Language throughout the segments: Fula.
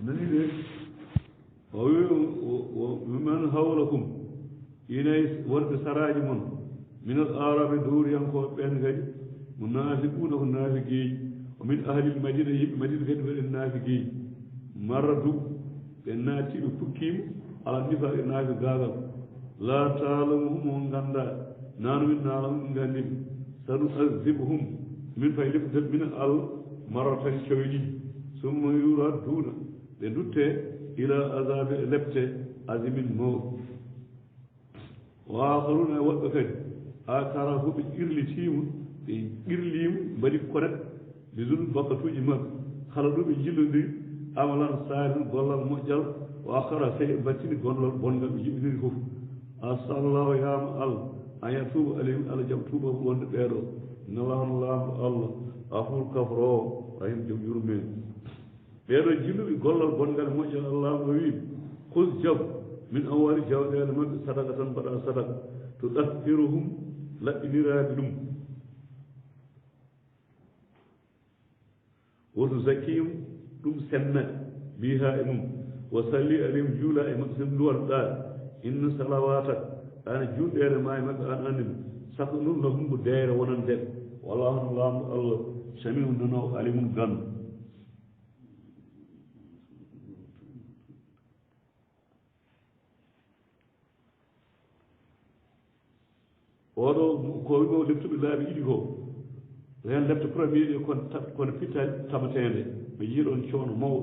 nani de o wi man hawlakum inay wonɓe saraji mon min al arabe duuriyankoɓe ɓen kadi mo naafiquuna ko naafigeeji o min ahlil madina yimɓe madina kadi mbaɗen naafigeeji maradu ɓe naatiɓe pukkiima ala nifa e naafi gaagal la taalamuhum on ngannda nano min naalamu nganndimi sanu azibuhum min fay leftal min al maratan cowe ɗiɗi summa yuradduuna ɓe duttee ila azabe e lepte asimin mawɗo wa akharuna e woɓɓe kadi akara fof ɓe irlitiima ɓe irliima mbaɗi konet ɓe zul bakatuuji maɓɓe kala ɗo ɓe jillondiri amalan saarin gollal moƴƴal wa akhara tawi ɓe battini gollal bongal ɓe jiɓiniri fof asallahu yama allah an yatuuba alayhim allah jam tuuba wonde ɓeeɗo nalahno laamɗo allah afur kafro rahim jom yurmeen ɓeeɗo jilluɓe gollal bongal moƴƴal allahma wi hus jab min amwali jawɗeele maɓɓe sadaka tan mbaɗa sadaka to ɗahhiruhum laɓɓiniraaɓe ɗum woto zakiyum ɗum senna biha e mum wa salli alayhim juula e maɓɓe sen duwanɗaa inna salawata ana juuɗeede ma e maɓɓe an anndin saka nun lahum ko deyre wonandeɓe wallahu no laamɗo allah samiu nanaw alimum gandu oɗo ko wimo leftuɓe laabi ɗiɗi ko hen lefte premier ɗe kono pittali tamatede ɓe jiiɗon coono mawɗo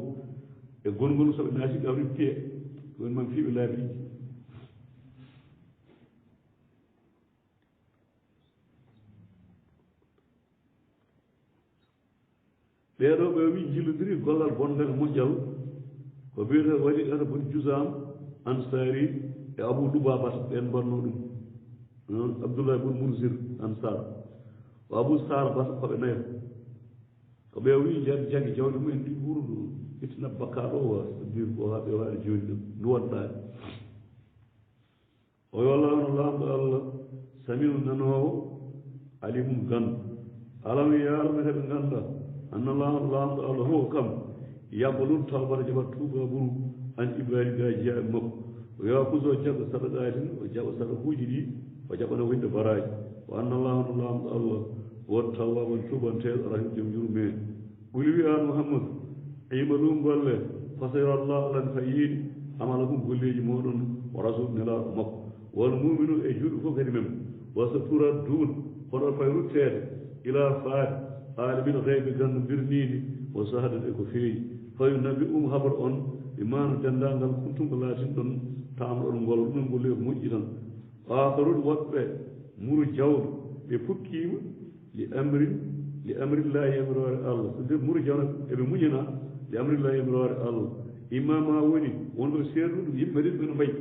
e gongol soɓe naati ɗawri piye woni man fiiɓe laabi ɗiɗi ɓeeɗo ɓe wi jillodiri gollal bongal moƴƴal ko wiyete waɗi ɗata boni jusam ansari e abou loubabata ɓen mbanno ɗum noon abdoulahi bun moursir ansar o abou sar bata koɓe nayo ko ɓe wi jaggi jawdi mumen ɗi ɓurdu ittina bakkaɗo o dir ko haɓe waɗa joni ɗum duwanɗaɗe o yollano laamɗo allah samiu nanowo alimum gandu alam yaalmete ɓe ganda anna laamɗo allah ho kam yaqbalul tawbata jaɓat tuuba ɓuru an ibadi ga jeeya e makko o yakuso jaɓa sadaqatin o jaɓa sadakuji ɗi o jaɓana winde baraji wa anna allaha no laamɗo allah won tawwaban tubanteɗo rahim jom yurmee ɓuli wi an mouhammadou imalu golle fasayra llah alan fayiɗi amalakum golleji moɗon o rasul nelaɗo makko won muminu e juuɗe fof kadi men wasa turat duun hono fay ruttede ila faade aalimin reyɓe gandu birnidi o sahadade ko feewi fayu nabi habar on e mano dendagal kuntum ko laatin ɗon tamɗon ngol ɗumen golle ko moƴƴi tan akharude woɓɓe muru jawɗo ɓe pukkima li amrillahi yamirore allah so nde muru jawno eɓe muñana li amrillahi yamirore allah imma ma woni wonɗo seeɗuɗo yimɓe ɗin ɓeno mbayi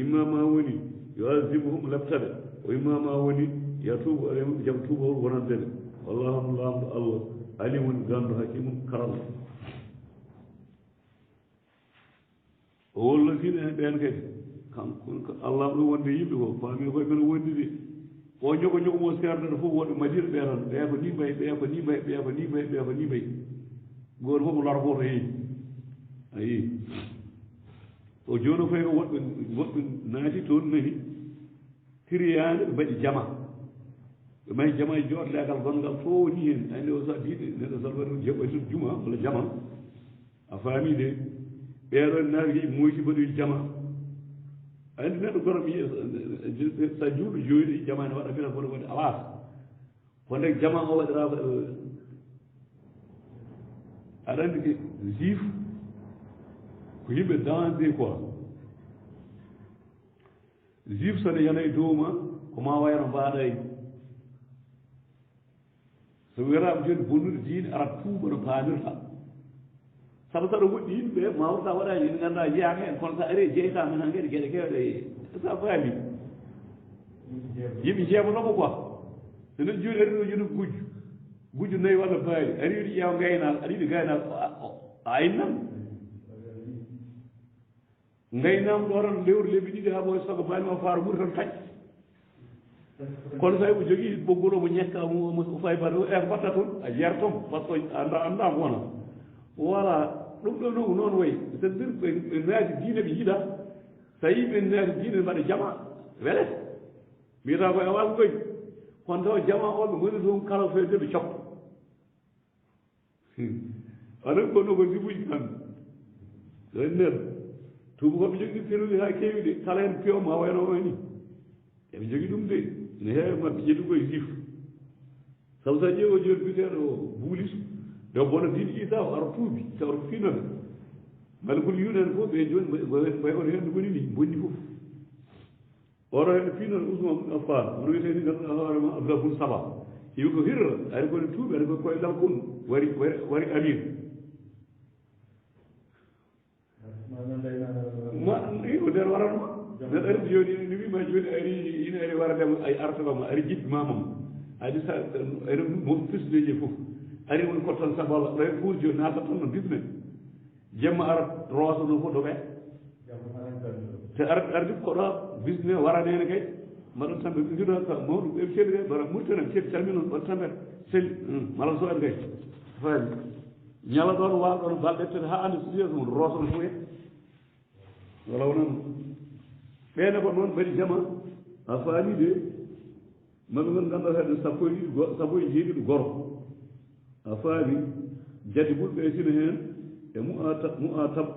imma ma woni yo azibuhum leptaɓe o imma ma woni yatubu alayhim jaam tuubawol wonandeɓe wallahu no laamɗo allah alimun gandu hakimum karalla o wollotino hen ɓen kadi kanko allah ɗum wonde yimɓe ko faami koye men wondide o ñogo ñogomo serdata fof wonɓe madina ɓeetan ɓeya ko ni mbayi ɓeya ko ni mbayi ɓeya ko ni mbayi ɓeya ko ni mbayi goto fof mo lora goto heewi ayi o joni fayi ko woɓɓe naati toon nani tiriyade ɓe mbaɗi jama ɓe mahi jama e jooɗlegal gongal to woni hen andi o sa diɗe neɗɗo salwaɗi jaɓɓati juma walla jama a faami de ɓeeɗo naati moyti mbaɗi jama andi neɗɗo goto mi sa juuɗo joyɗi jama ne waɗa mbiyata kono waɗi alas ko ndek jama o waɗira aɗa andi ke juif ko yimɓe danger quoi juif sone yana e dow ma ko ma wayno mbaɗayni so wiyatama joni bonnude diine arat tuuba no paamirta sabu saɗa woɗɗi yimɓe mawɗo sa waɗani ene ganduɗa jeyaka hen kono sa ari jeytama hen kadi gueɗe kewɗe sa faami yimɓe jeeɓotomo quoi enen joni ari ɗo joni gujjo nayyi walla baali ari yiɗi ƴeewa gaynaka aɗa yiɗi gaynaka a aynan gaynama ɗo tan lewru lebbi ɗiɗi ha ɓoy sago balima faaro ɓuuri tan taƴ kono sa o jogui ɓoggol omo ñekka o fay bata e ko batta toon a yertom par ce que andama wona voilà ɗum ɗo noon wayi c'est à dire ɓe naati diine ɓe yiɗa so yii ɓe naati diine mbaɗa jama wele mbiyata ko e waasa koy kono taw jama o ɓe ngoni toon kala fewde ɓe coppa aɗa gonno ko sibuji kamɓe ɗon nder tubakoɓe jogii ferude ha keewi de kala hen peew ma wayno ni eɓe jogii ɗum de ne heewi maɓɓe ƴettu koye sif sabu sa ƴeewo joni biteɗo buulis nde bono din isa o ara tuubi taw ko fiinoɓe mbale kol yunen fof ɓe joni ɓay oto hen goni ni bonni fof oto hen fiinoɗe usma affar ono wiyeteni ganduɗa hoorema abdoulaye bun saba iwi ko hirra ari kone tuubi ari ko koye dalkun wari amir ko nder waranma neɗɗo ari joni ni wima joni ari ina ari waradema ay artagama ari jiɗɗi mamam adi sa ari mo fisleji fof ari woni kottan saballa ɗo fuur joni naata tan no bisne jemma ara roosa no fof ɗo ɓe te ardi koɗo bisne waranene kay mbaɗon tambe ɓe jiɗo ka mawɗum ɓe ceeɗi kay bara murtana ceeɗi calminon ɗon tambe seli mala so en kay faami ñala ɗon wawa ɗon balɗettede ha ande suƴe ɗum roosono fof wala wonan ɓeene ko noon mbaɗi jama a faami de maɓe gon ganduɗa heɗe sappo e jeeɗiɗo goro a faami jadi ɓurɓe sina heen e mu'atab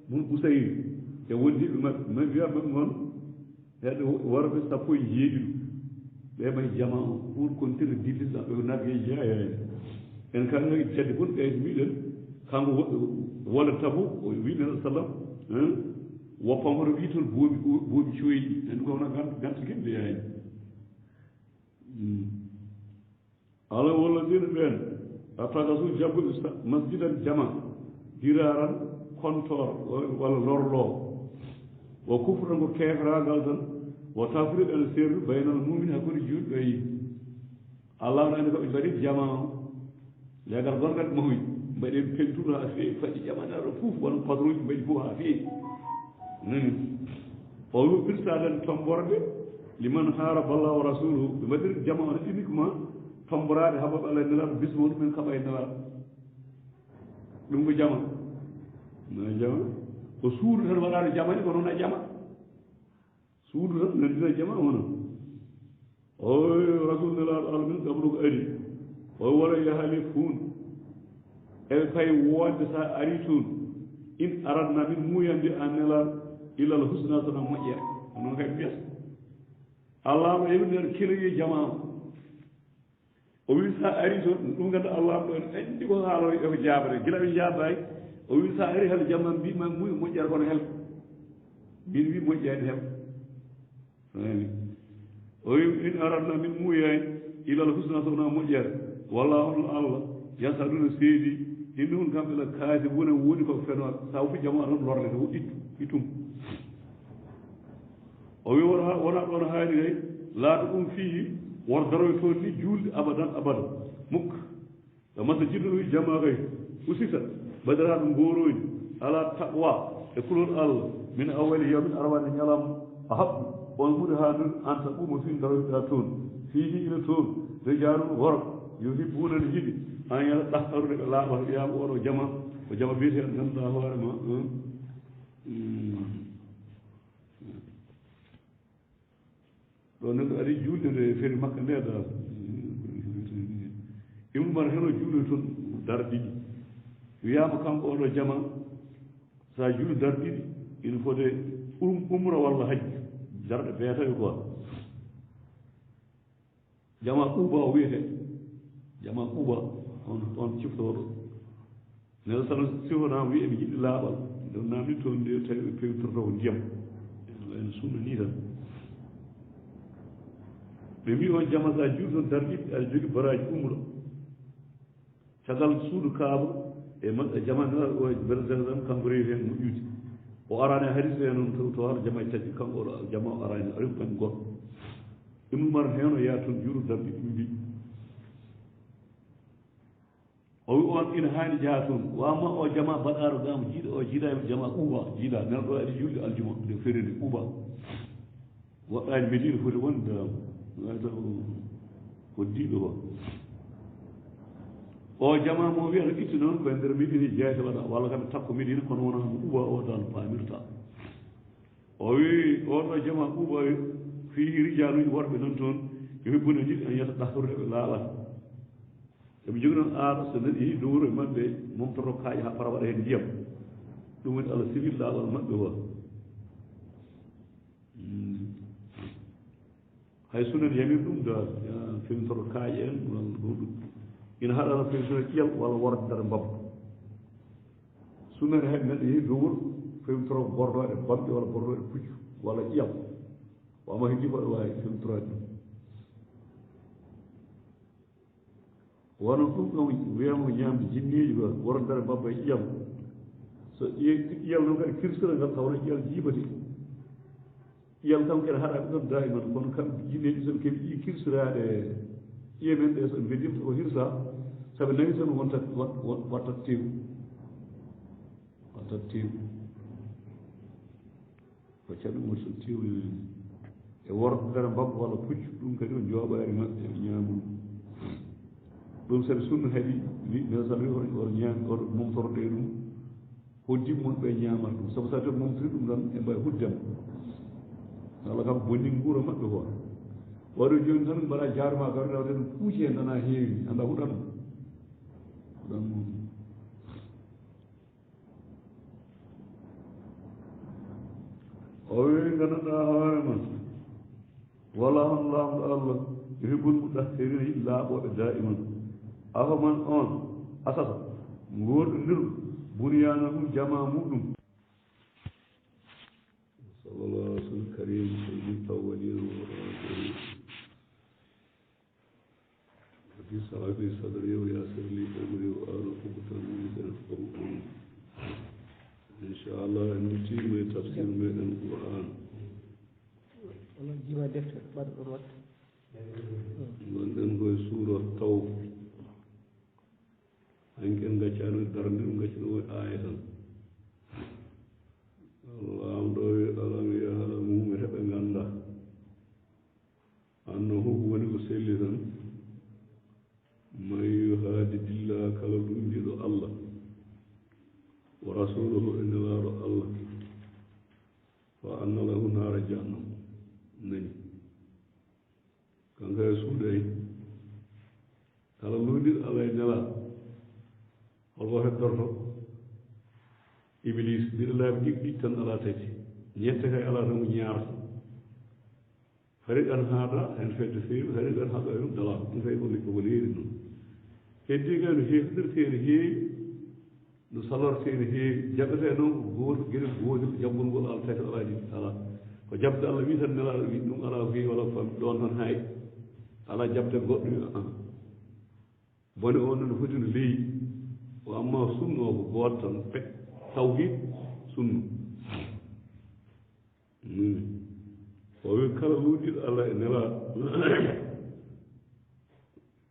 mun ɓusayri e wondiɓe maɓɓe ma wiya maɓe gon heɗe worɓe sappo e jeeɗiɗo ɓe may jama o pour kontirde dillisɗa ɓe nagge jeeyani en kamɓe jadi bun ɓe mbiɗen kanko wola tabu o wiɗen sallam woppam oto wi toon booɓi coyɗi en kowno ganta gueɗe yaani ala walladina ɓen attakasu jabbuɓe masjidan jama diraran kontor walla lorlo wo kufran ko kefragal tan wo tafrid ene serdu baynal mumin hakkude juuɗɗo e yimɓe allah no andi koɓe mbaɗi jama o legal gongal mawɗi mbaɗen pentuɗo ha feewi faɗi ƴamanaɗo fof won patron uji mbaɗi fof ha feewi o wi pirsaɗen tomborde liman haraba llah wa rasuluhu ɓe mbaɗiri jama ono uniquement tomborade habaɓe allah nelaɗo bismo ɗumen kaɓa e nelaɗo ɗum ko jama na jama ko suudu tan waɗano jamani ko noon a jama suudu tan nandina jama hono o rasul nelaɗo allah min ɗamɗo ko ari o wala yahali fuun eɓe pay wonde sa ari toon in aradna min muyande an nelaɗo illal husna tana moƴƴere noon kay mbiyata allahma eɓe nder kiloyi jama o wi sa ari toon ɗum ganda allahma ɗo en andi ko haaloy eko jabare gila ɓe jabay o wi sa ari hel jamma mbima muy moƴƴere kono hel min wi moƴƴani heɓ ani o wi in aradna min muyani illal husna tana moƴƴere wallahu allah yasaduna seedi inne hun kamɓe la kaasi wona woni ko fenoɓe sa fu jama tan lorde ko ittum o wi wona ɗon haali kay laaɗo ɗum fii wordaroy toon ni juulde abadan abada mukka so masa jiɗɗo jama kay usita badiraɗo ngoroji ala taqwa e kulol allah min awali yawmin arwade ñalam a haɓɓu on ɓuuri ha nun an taɓuma fin daroyɗa toon fihi ina toon rijalum worko yuhibbuna ne jiɗi an yana ɗahtarude ko laaɓata wiyama oɗo jama ko jama biyeteɗo ganduɗa hoorema ɗo neɗɗo ari julde nde feri makka nde dal imumar heno juuɗe toon dar ɗiɗi wiyama kanko oɗo jama sa juuli dar ɗiɗi ina fode umra walla hajju darɗe beetaɓe quoi jama ɓuuba o wiyete jama ɓuuba on ciftoɗo neɗɗo sana sifonama wi eɓe jiɗɗi laaɓal ɗum namdi toon nde tawi ɓe pewtorto ko ndiyam en sunna ni tan ɓe mbi on jama sa juuɗi toon darɗiɗi aɗa jogui baraji umra caggal suudu kaaba e jama nelaɗo o beresan kanko rewi hen moƴƴude o arani hadis e noon to har jama e tati kanko oɗo jama o arani rewi kan goɗɗo ɗum mar hen o yaa toon juuɗo darɗiɗi ɗum mbi o wi on ina hani jaa toon wama o jama baɗaro gama jiiɗa o jiiɗa e jama ɓuuba jiiɗa nelɗo aɗa julde aljuma nde feride ɓuuba woɗɗani medina foti wonde wayta ko diɗo ko o jama mo wiyata itti noon koye nder midini jeeyte waɗa walla kamɓe takko midina kono wona mo ɓuuɓa o dan paamirta o wi on ɗo jama ɓuuɓa fihi rijaluji worɓe noon toon yohibbune jiɗi an yiyata ɗahurde ɓe laaɓat eɓe jogi noon aar so neɗɗo yehi dowuro e maɓɓe momtoto kaaƴe ha para waɗa heen ndiyam ɗum woni allah civil laaɓal maɓɓe o hay sunen yamir ɗum da femtoro kaaƴe en walla ɗum ɗum ina haɗano femtoro ƴiyal walla wordere mbabba sunnere heɓe neɗɗo yehi dowuro femtoro bordoɗe bamɓe walla bordoɗe puccu walla ƴiyal wama heddi koɗo wawi femtorade ɗum wono ɗum ɗon wiyama ñamde jinniji ko wordere mbabba e ƴiyal so ƴiyal noon kadi kirsira ngal tawno ƴiyal jiibati ƴiyal kam kene haɗaɓe ɗon daiman kono kamɓe jinneji soɓe keeɓi ɗi kirsiraɗe ƴiye men ɗe soɓe beddimta ko hirsa saɓe nawi tan wattat tew wattat tew waccat ɗum wattat tew e wordere mbabba walla puccu ɗum kadi o jooɓari maɓɓe e ñamu ɗum saɗa sunna haɗi ne sa wi oto ñaami oto momtorode ɗum hoddimon ɓe ñamat ɗum sabu sa tawi momtori ɗum tan e mbawi huddema Allah kam bonni nguura maɓɓe ko waɗo joni tan mbaɗa jaaruma garɗawde ɗum puuci hen nana heewi anda huɗan huɗan mum o wi ganduɗa hoore man wala on lamɗo Allah yohibbul muɗahhirina yiɗi laaɓoɓe daiman afaman on asata ngorɗodirɗo bunyanahum jama muɗum صلى الله عليه وسلم الكريم سيد الأولين والآخرين في صلاة صدري وياسر لي أمري وآل عقدة من لساني إن شاء الله نتي من تفسير من القرآن من نقول سورة التوبة إن كان قتال الدرن قتال آية Allah ɗowi alam yahalamu mi heɓe ganda annahu woni ko selli tan man yuhadidillah kala ɗumɗiɗo Allah wa rasuluhu e nelaɗo Allah fa anna lahu nara jahannam nani kanka e suuɗay kala luuɗiɗo Allah e nela holko heddorto iblis mbiɗa laaɓi ɗiɗi tan ala tati ñette kay ala tan ko ñaarta hari ɗan haaɗa hen fedde feewi hari ɗan haaɗa hen dala ɗum kay koko leeri noon heddi kay no heefdirte no heewi no salorte no heewi jaɓete noon ko gooto gueɗel gootel jabbol ngol ala tati ala ɗiɗi ala ko jabde Allah wi tan nelaɗo wi ɗum ala ko heewi wala ko famɗi ɗon tan hay ala jabde goɗɗo wi bone o noon foti no leeyi o amma sunno ko gooto tan pet tawhid sunna o wi kala luuɗiɗo Allah e nela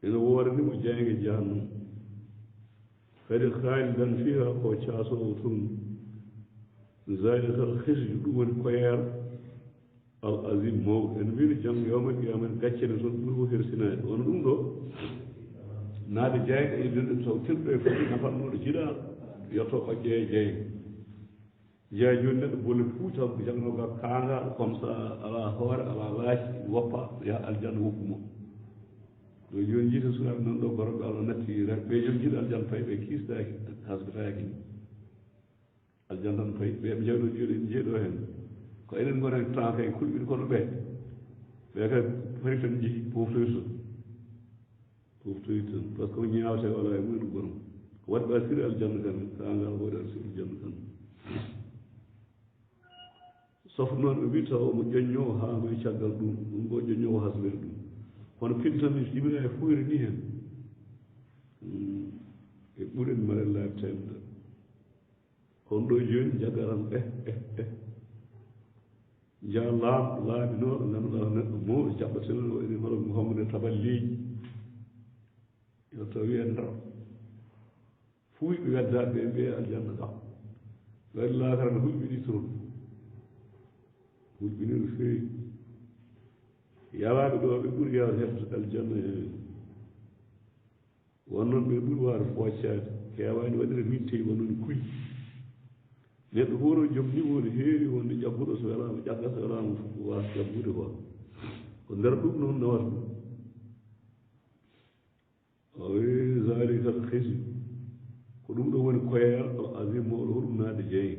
ene woodanimo jeyge jahannam kadi haalidan fiha ko caasowo tun zalika al hisju ɗum woni koyeer al azim mawɗo en mbino janngo yawma qiyamati gaccene toon ɓuri ko hersinade wono ɗum ɗo naade jeyga e nden ɗum taw tirɗo e foti nafannoɗo jiɗaɗo yetto o ƴeeya jeyga jeeya joni neɗɗo bolle puutal ko jangnoga kaangaɗo comme ça ala hoore ala laaci woppa yaha aljanna woppumo ɗo joni jiita sukaɓe nan ɗo goroɓe Allah natti ɓe joni jiiɗa aljanna fayi ɓe kiisdaki hasbitaki ni aljanna tan fayi ɓe jawɗo jiiɗo en jeeɗo hen ko enen gonen temps kay kulɓiɗe kono ɓe kay fari tan jeehi poftoyto tan par ce que ko ñaawte wala e mumen gono ko waɗi ɓa siri aljanna kan kaangal ko waɗi ar siri aljanna kan sauf noon ɓe mbi taw omo ƴoññoo haama e caggal ɗum ɗum ɗo ƴoññoo hasbere ɗum kono pintan yimina e fuyre ni hen e ɓuren mare laabi temda kono ɗo joni jaggaran jaa laaɓinooɗo ngannduɗaa neɗɗo mawɗo jaɓɓateno ene mala Mouhamadou taballeeji yo tawi e ndar fuuyɓe weddaaɓe ɓe mbiye aljanna ga waɗi laakara ne hulɓini toon hulɓini no feewi yalaaɓe ɗo ɓe ɓuri yawde heɓde aljanna e wonnoon ɓe ɓuri waade foccade keewaani waɗire min tewi wonnoon kuy neɗɗo fof no joom niveau no heewi wonde ƴagguɗo so welaama ƴagga so welaama waasa ƴaggude ko ko nder ɗum noon nawata ɗum o wi zalika al hisy ko ɗum ɗo woni koyal al azim mawɗo hoɗum naade jeeyi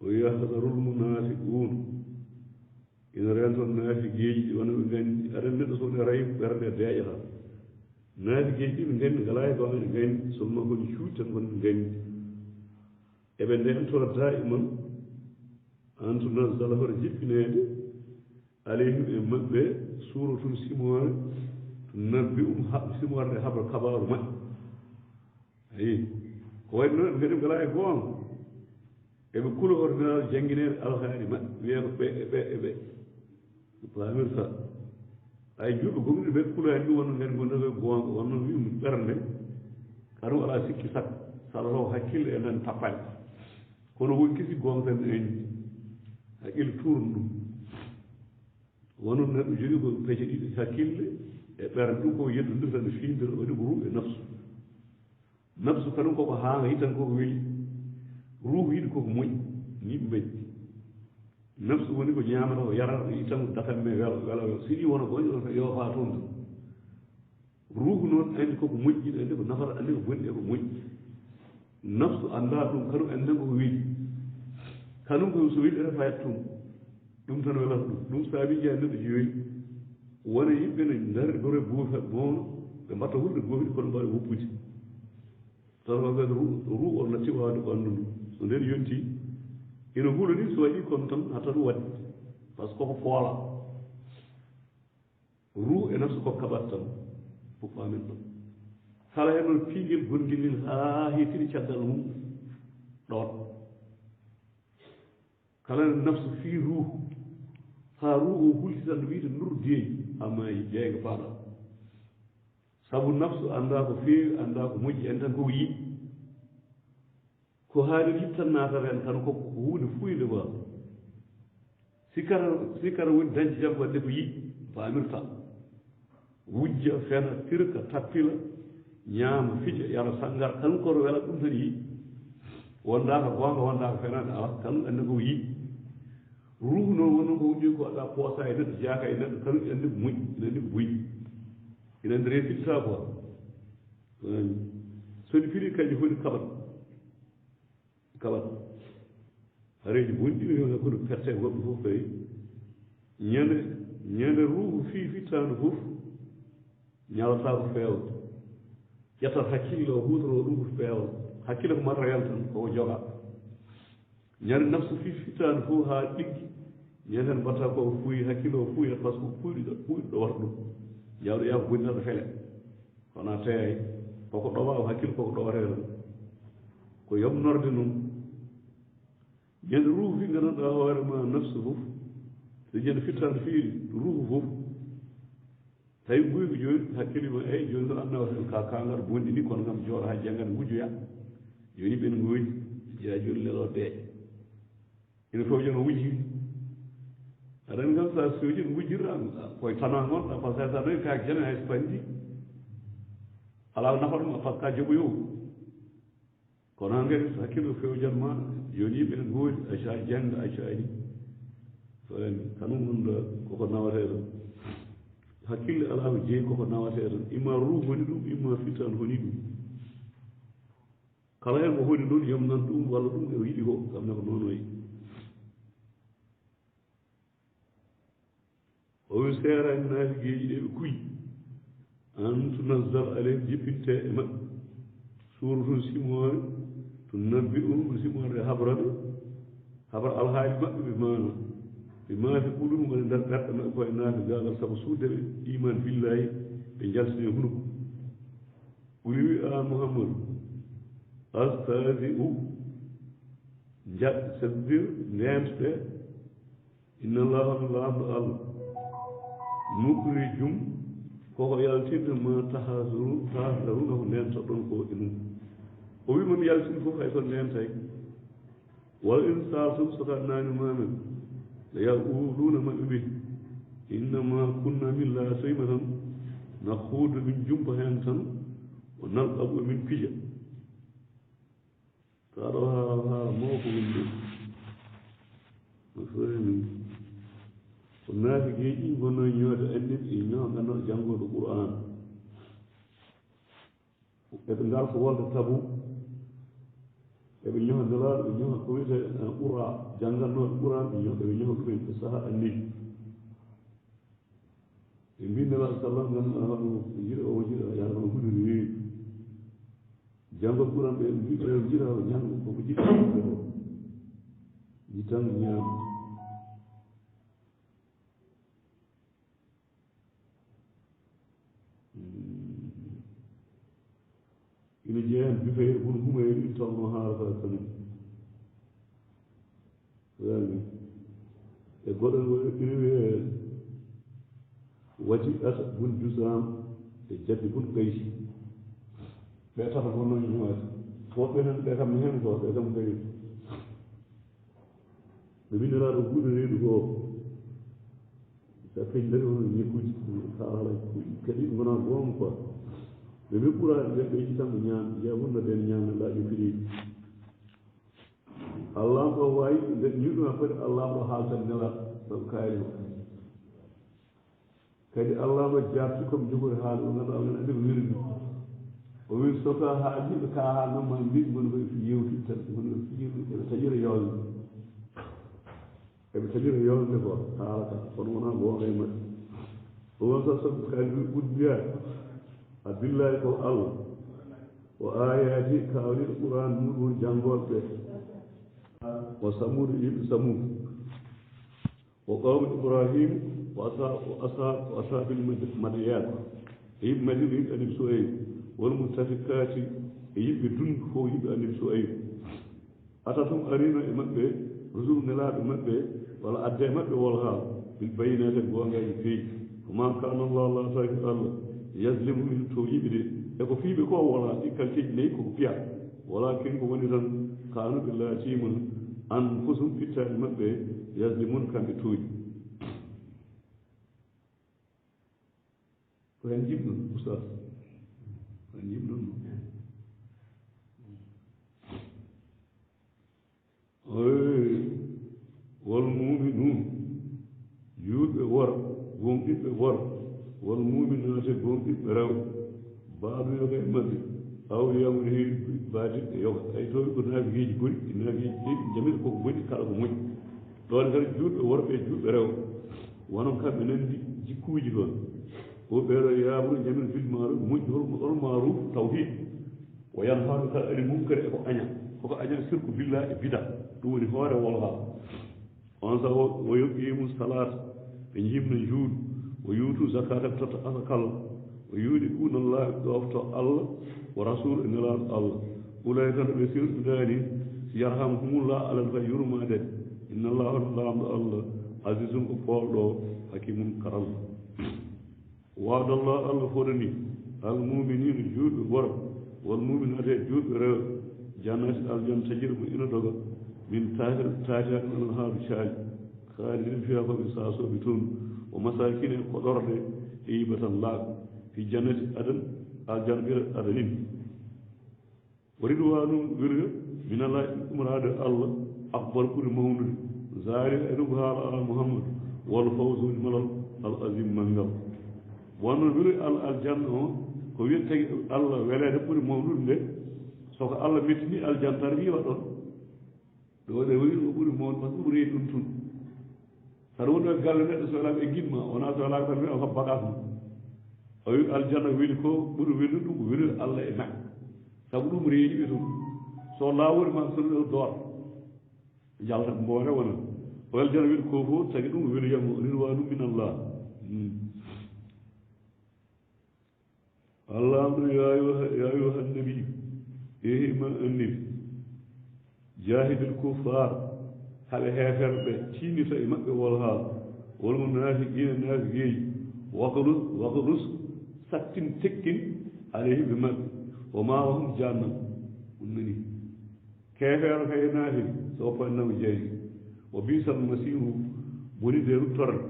o yahdarul munafiqun ina renton naafigeeji ɗi wona ɓe nganndi aɗen neɗɗo so woni rayi ɓernde deeƴata naafigeeji ɗi ɓe nganndi ngalaa e goo ɓe nganndi seulement kono cuuɗi tan gon ɓe nganndi eɓe ndentoo daiman antu nazzala hoto jippineede alayhim e maɓɓe suuratul simoore to nabbi simorde habar kabaru maɓɓe ayi ko waɗi noon ɓe kadi ngalaa e goonga eɓe kula ordinaire janngineede alhaali maɓɓe wiye ko ɓe paamirta ay juuɓe gomɗi ɓe kulaani ɗum wonno ngani gonɗo ɓe goonga wonno wiimi ɓernde kaɗum alaa sikki sak sala taw hakkille e nan tappani kono woni kisi goonga tan anndi haqqille tuurno ɗum wonon neɗɗo jogii ko pece ɗiɗi hakkille e ɓernde ɗum koko yeddondirta no fiindira waɗi ko ruuh e nafsu nafsu kaɗum koko haanga hitan koko weli ruuh yiɗi koko moƴƴi ni ɓe mbaɗi nafsu woni ko ñaamata ko yarata tan datan me wela si ɗi wona goño ɗon yo faa toon ruuh noon anndi koko moƴƴi anndi ko nafata anndi ko bonni e ko moƴƴi nafsu annda ɗum kaɗum annden koko weli kaɗum ko so weli ene fayat toon ɗum tan welata ɗum saabi jeeya neɗɗo joyi wona yimɓe ne ndari dore goofi mawno ɓe mbatta hulɗe goofiɗi kono mbawi woppude tawa kadi ruuh o natti waawde ɓanndu ndu so nden yontii ina hula ni so waɗi kono tan hatta ɗum waɗi par ce que koko foola ruuh e nafsu koko kaɓat tan fof paamen ɗon kala hen noon piiguel gonngel ngel haa heetiri caggal mum ɗon kala nafsu fii ruuh haa ruuh o hulti tan no wiide nur deeyi amma jeeyga faaɗa sabu nafsu annda ko feewi annda ko moƴƴi en tan koko yiɗi ko haalir yiɗi tan naatata en tan koko huunde fuyde ba sikkata woni dañde jam wadde ko yiɗi paamirta wujja fena tirka tappila ñaama fija yara sangar tan koto wela ɗum tan yiɗi wondaka goonga wondaka fenade ala tan anndi koko yiɗi ruuh noon wonno ko wujji ko aɗa poosa e neɗɗo jaaka e neɗɗo tan anndi ko moƴƴi ina anndi ko boyi ina anndi refilta quoi soɗi firi kañƴi fof ɗi kaɓat hareji bonɗi ɓe kono perte goɓɓe fof kay ñande ruuhu fittande fof ñalata ko feewde ƴettat hakkille o hutoro ɗum ko feewde hakkille ko matériel tan koko joga ñande nafsu fittande fof haa ɗiggi ñanden mbatta ko fuuyi hakkille o fuuyat par ce que ɓuyɗo ɗowata ɗum jawɗo yaa ko bonɗinata fele wona teey koko ɗowa o hakkille koko ɗowate tan ko yomnorde noon ñande ruuhu fi nganndanɗaa hoorema nafsu fof so ñande fittande fiiri ruuhu fof tawi ɓuyi ko jooni hakkille ma eyi jooni noon annawa ka kangar bonɗi ni kono ngam jooɗo haa janngat gujjoya jooni ɓen ngooji jeeya jooni leloo deeƴa ina fof jon o wujjiri aɗani kam sa sooji ɗo gujjirɗa koye tana gonɗa par ce que sa nawi kaake jane hay so pandi alaa nafa ɗum par ce que ka joɓoyow kono han kadi so hakkille fewjan ma joni yimɓe ne ngoodi acca jannga acca ani fani kanum gonɗa koko nawatee tan hakkille alaa ko jeeyi koko nawatee tan imma ruuh honi ɗum imma fittane honi ɗum kala hen ko honi ɗon yomnan ɗum walla ɗum e yiɗi ko kam ne ko noon wayi o wi seerani naafigeeji ɗe ɓe kuyi an tunazzal alayhim jippinte e maɓɓe suuratul simoore to nabbi ko simorde habrade habar alhaali maɓɓe ɓe maafi ɓuɗum woni nder ɓerɗe maɓɓe koye naafi gaagal sabu suude ɓe iman billahi ɓe jaltine hunuko ɓuri wi an mouhammadou astasi u jaɓ sabdir ndemteɗe inna allaha no laamɗo allah nukri jum koko yaltinde ma tahasaruna ko ndentaɗon ko e mum o wima mi yaltini fof hay kon ndentay wala in saltum sota naani mamen la yaquluna maɓe ɓe innama kunna min la soyma tan nakhuudu min jumpa heen tan o nalqabu emin pija taɗo haala moo ko woni ɗum no fori min ko naafi geeƴi gonno ñoode anniɓe e ñoo ngannduɗo janngoɗo qur'an eɓe ngalko wolde tabu eɓe ñoha nelaaɗo ɓe ñoha ko wiyete qura janngannoɓe qur'an ɓe ñoha ɗumen e saha anniɓe ɓe mbi nelaaɗo sallam ngannduɗa hono jiɗa o jiɗa yaha hono hunde no weewi janngo qur'an ɓe mbiɓe jiɗa o ñango koko jiɗɗo o jitango ñaam ina jeeyan bifeye hono humoye ɗin tawno haalata kañum wami e goɗon ina wiye waji ata bun jusam e jabbi bun kaysi ɓe tata ko noon ñoowata woɓɓe nan ɓe kam mi hen ko ɓe kam kay ɓe winiraɗo guuɗo reedu ko sa feñ dari hono ñekkuji haala kadi gona goom quoi ɓe ɓe ɓuraɗe ɓe ɓe jitanmo ñaam jeya hunno den ñaamneɗa ɓe fiɗi allah ko wawi nde ñuɗuma foti allah ɗo haaltan nela sabu kaari o kadi allah mo jabti komi jogori haala o ganduɗa men andi ko wirdu o wi soka haaliɓe ka haalnoma mbiɗ gono koye yewtude tan gono eɓe taƴira yolde eɓe taƴira yolde ko haalata kono wona goonga e maɓɓe o won sa sabu kaari ɓuddiya a billahi ko allah o ayati kawriɗo qouran muɗum janngoɓe o samude yimɓe samud o qawmu ibrahim o asabil madiyat e yimɓe madina yimɓe annabi soayb won mutafikati e yimɓe dun fof yimɓe annabi soayb ata tum arino e maɓɓe rasul nelaɓe maɓɓe walla adde maɓɓe wol ha bil bayinate gongaji feeji koma kana allah lataki allah yaslimu min to yimɓe de eko fiiɓe ko wona ɗi kalteji nayyi koko piya wala ken ko woni tan kanuɓe laatima an fosum pittade maɓɓe yaslimun kamɓe tooñi ko hen jimɗon oustas hen jimɗon wol muminun juuɗɓe wor gomɗiɓɓe wor wol muminate gomɗiɓɓe rewɓe baaɗo yoga e maɓɓe awliyamu ne heewi baadiɓe yoga ay toon ko naafigeeji boni naafigeeji ɗiɗi jamiɗo koko boni kala ko moƴƴi ɗon kadi juuɗɓe worɓe e juuɗɓe rewɓe wonon kamɓe nandi jikkuuji ɗon o ɓeeɗo yaabru jamiɗo fil maruf moƴƴi holmo maruf tawhid o yanhaɗo kala ani munkare eko aña koko aña sirku billah e bida ɗum woni hoore wolha on sa o yoɓɓimum salata ɓe jimno juuɗe o yuutu zakata ɓe totta asakalla o yuuɗi kuunallahi ɗofto allah wa rasul e nelaɗo allah ulayka no ɓe sirɗudani si yarhamhumullah alal fa yurmade inna allaha no lamɗo allah azizum ko poolɗo hakimum karal waadallah allah foɗani almuminina juuɗɓe worɓe won muminate juuɗɓe rewɓe jannati aljanna tajira mo ina doga min taatiaɗum anan haaɗu caaji kaalidin fiya koɓe sasoɓe toon o masakine koɗorde e yibatan laaɓe fi jannati adan aljanna ɓira adanin o ridwanum wirga minallahi umrade allah akbar ɓuri mawnude zalika e ɗum ko haala ala mouhammadou wol fawsuji malal al azim manngal wonno wiri aljanna o ko wiyete tagi allah welede ɓuri mawnude nde soko allah mettini aljanna tan wiwa ɗon ɗo ɗe wiri o ɓuri mawnude par ce que ɗum reeni ɗum tun saɗa woni ɗo galle neɗɗo so welama e guinma wona so welama tan wiya o hob bagage mum o wi aljanna weli ko ɓuri welnude ɗum ko welnude allah e makko sabu ɗum reeni ɓe ɗum so lawol ma soɗo door jalta mboore wona o aljanna weli ko fof tagi ɗum ko weluyamo rirwanu min allah allah ɗo ya ayuha annabi ehima annabi jahidul kuffar haɓe heeferɓe tinnita e maɓɓe wol haal wolmo naafiqina naafigeeji wakarus sattin tekkin alayhi ɓe maɓɓe o ma wahum jannam ɗum nani keefeero kay naafiq so pannama jeeri o bisal masihu bonide ruttorde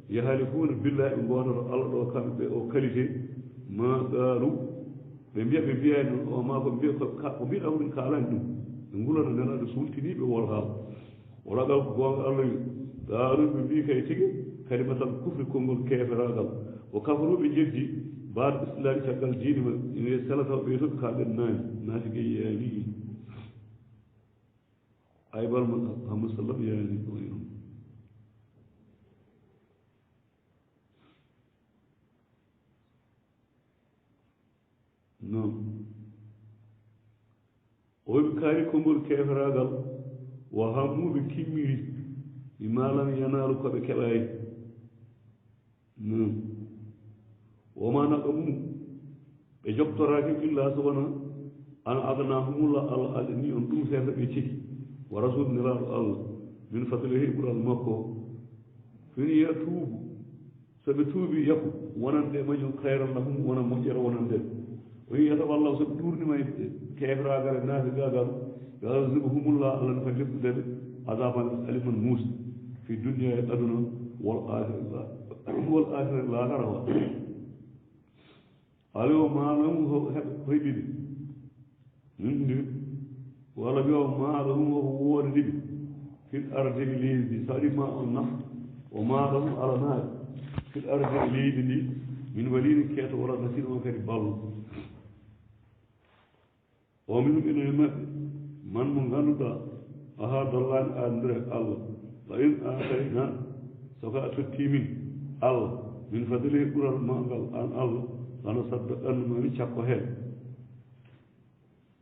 yahalifuna billahi ɓe gonoto allah ɗo kamɓe o qualité ma qaalu ɓe mbiyani o ma ko mbiɗa ko min kaalani ɗum ɓe ngulata nelaɗo sultiniɓe wol haal wala gal ko gonga allah wi qaalu ɓe mbi kay tigi kalimatal kufri konngol keeferagal o kafaruɓe jeddi baɗo islami caggal diine ma ine selataw ɓeytoɓe kalɗen naani naati gay yaani aybal muhammad sallam yaani ɗon non oɓe kaari konngol keeferagal wo hammuɓe kimmiri mi malam yanaalu koɓe keɓayi non woma naqa mum ɓe joktoraki illa so wona an agnahumullah allah alɗa ni on ɗum feeta ɓe ciki wa rasul nelaɗo allah min fadlihi ɓural makko fini ya tuubu soɓe tuubi yaku wonande mañum hayran lahum wona moƴƴere wonande o yiyata wallah soɓe ɗurnima kefragare naafi gagal yuazzibuhumullah allah ne fay lebbudeɓe adaban aliman muusa fi dunia e aduna wal ahira lahara wa ala o maalamu heɓe hoyɗiɗi ndi walla wiya o maalamu oko woodiɗiɓe fil arde e leydi so waɗi ma on naf o maalamu alanaaɓe fil arde e leydi ndi min walino keeto wala nasino on kadi ballo o minum ene maɓɓe man mo ngannduɗa aha dollani andire allah la in atayna soko a tottimin allah min fadili ɓural mangal an allah lana saddaqannumami cakko heen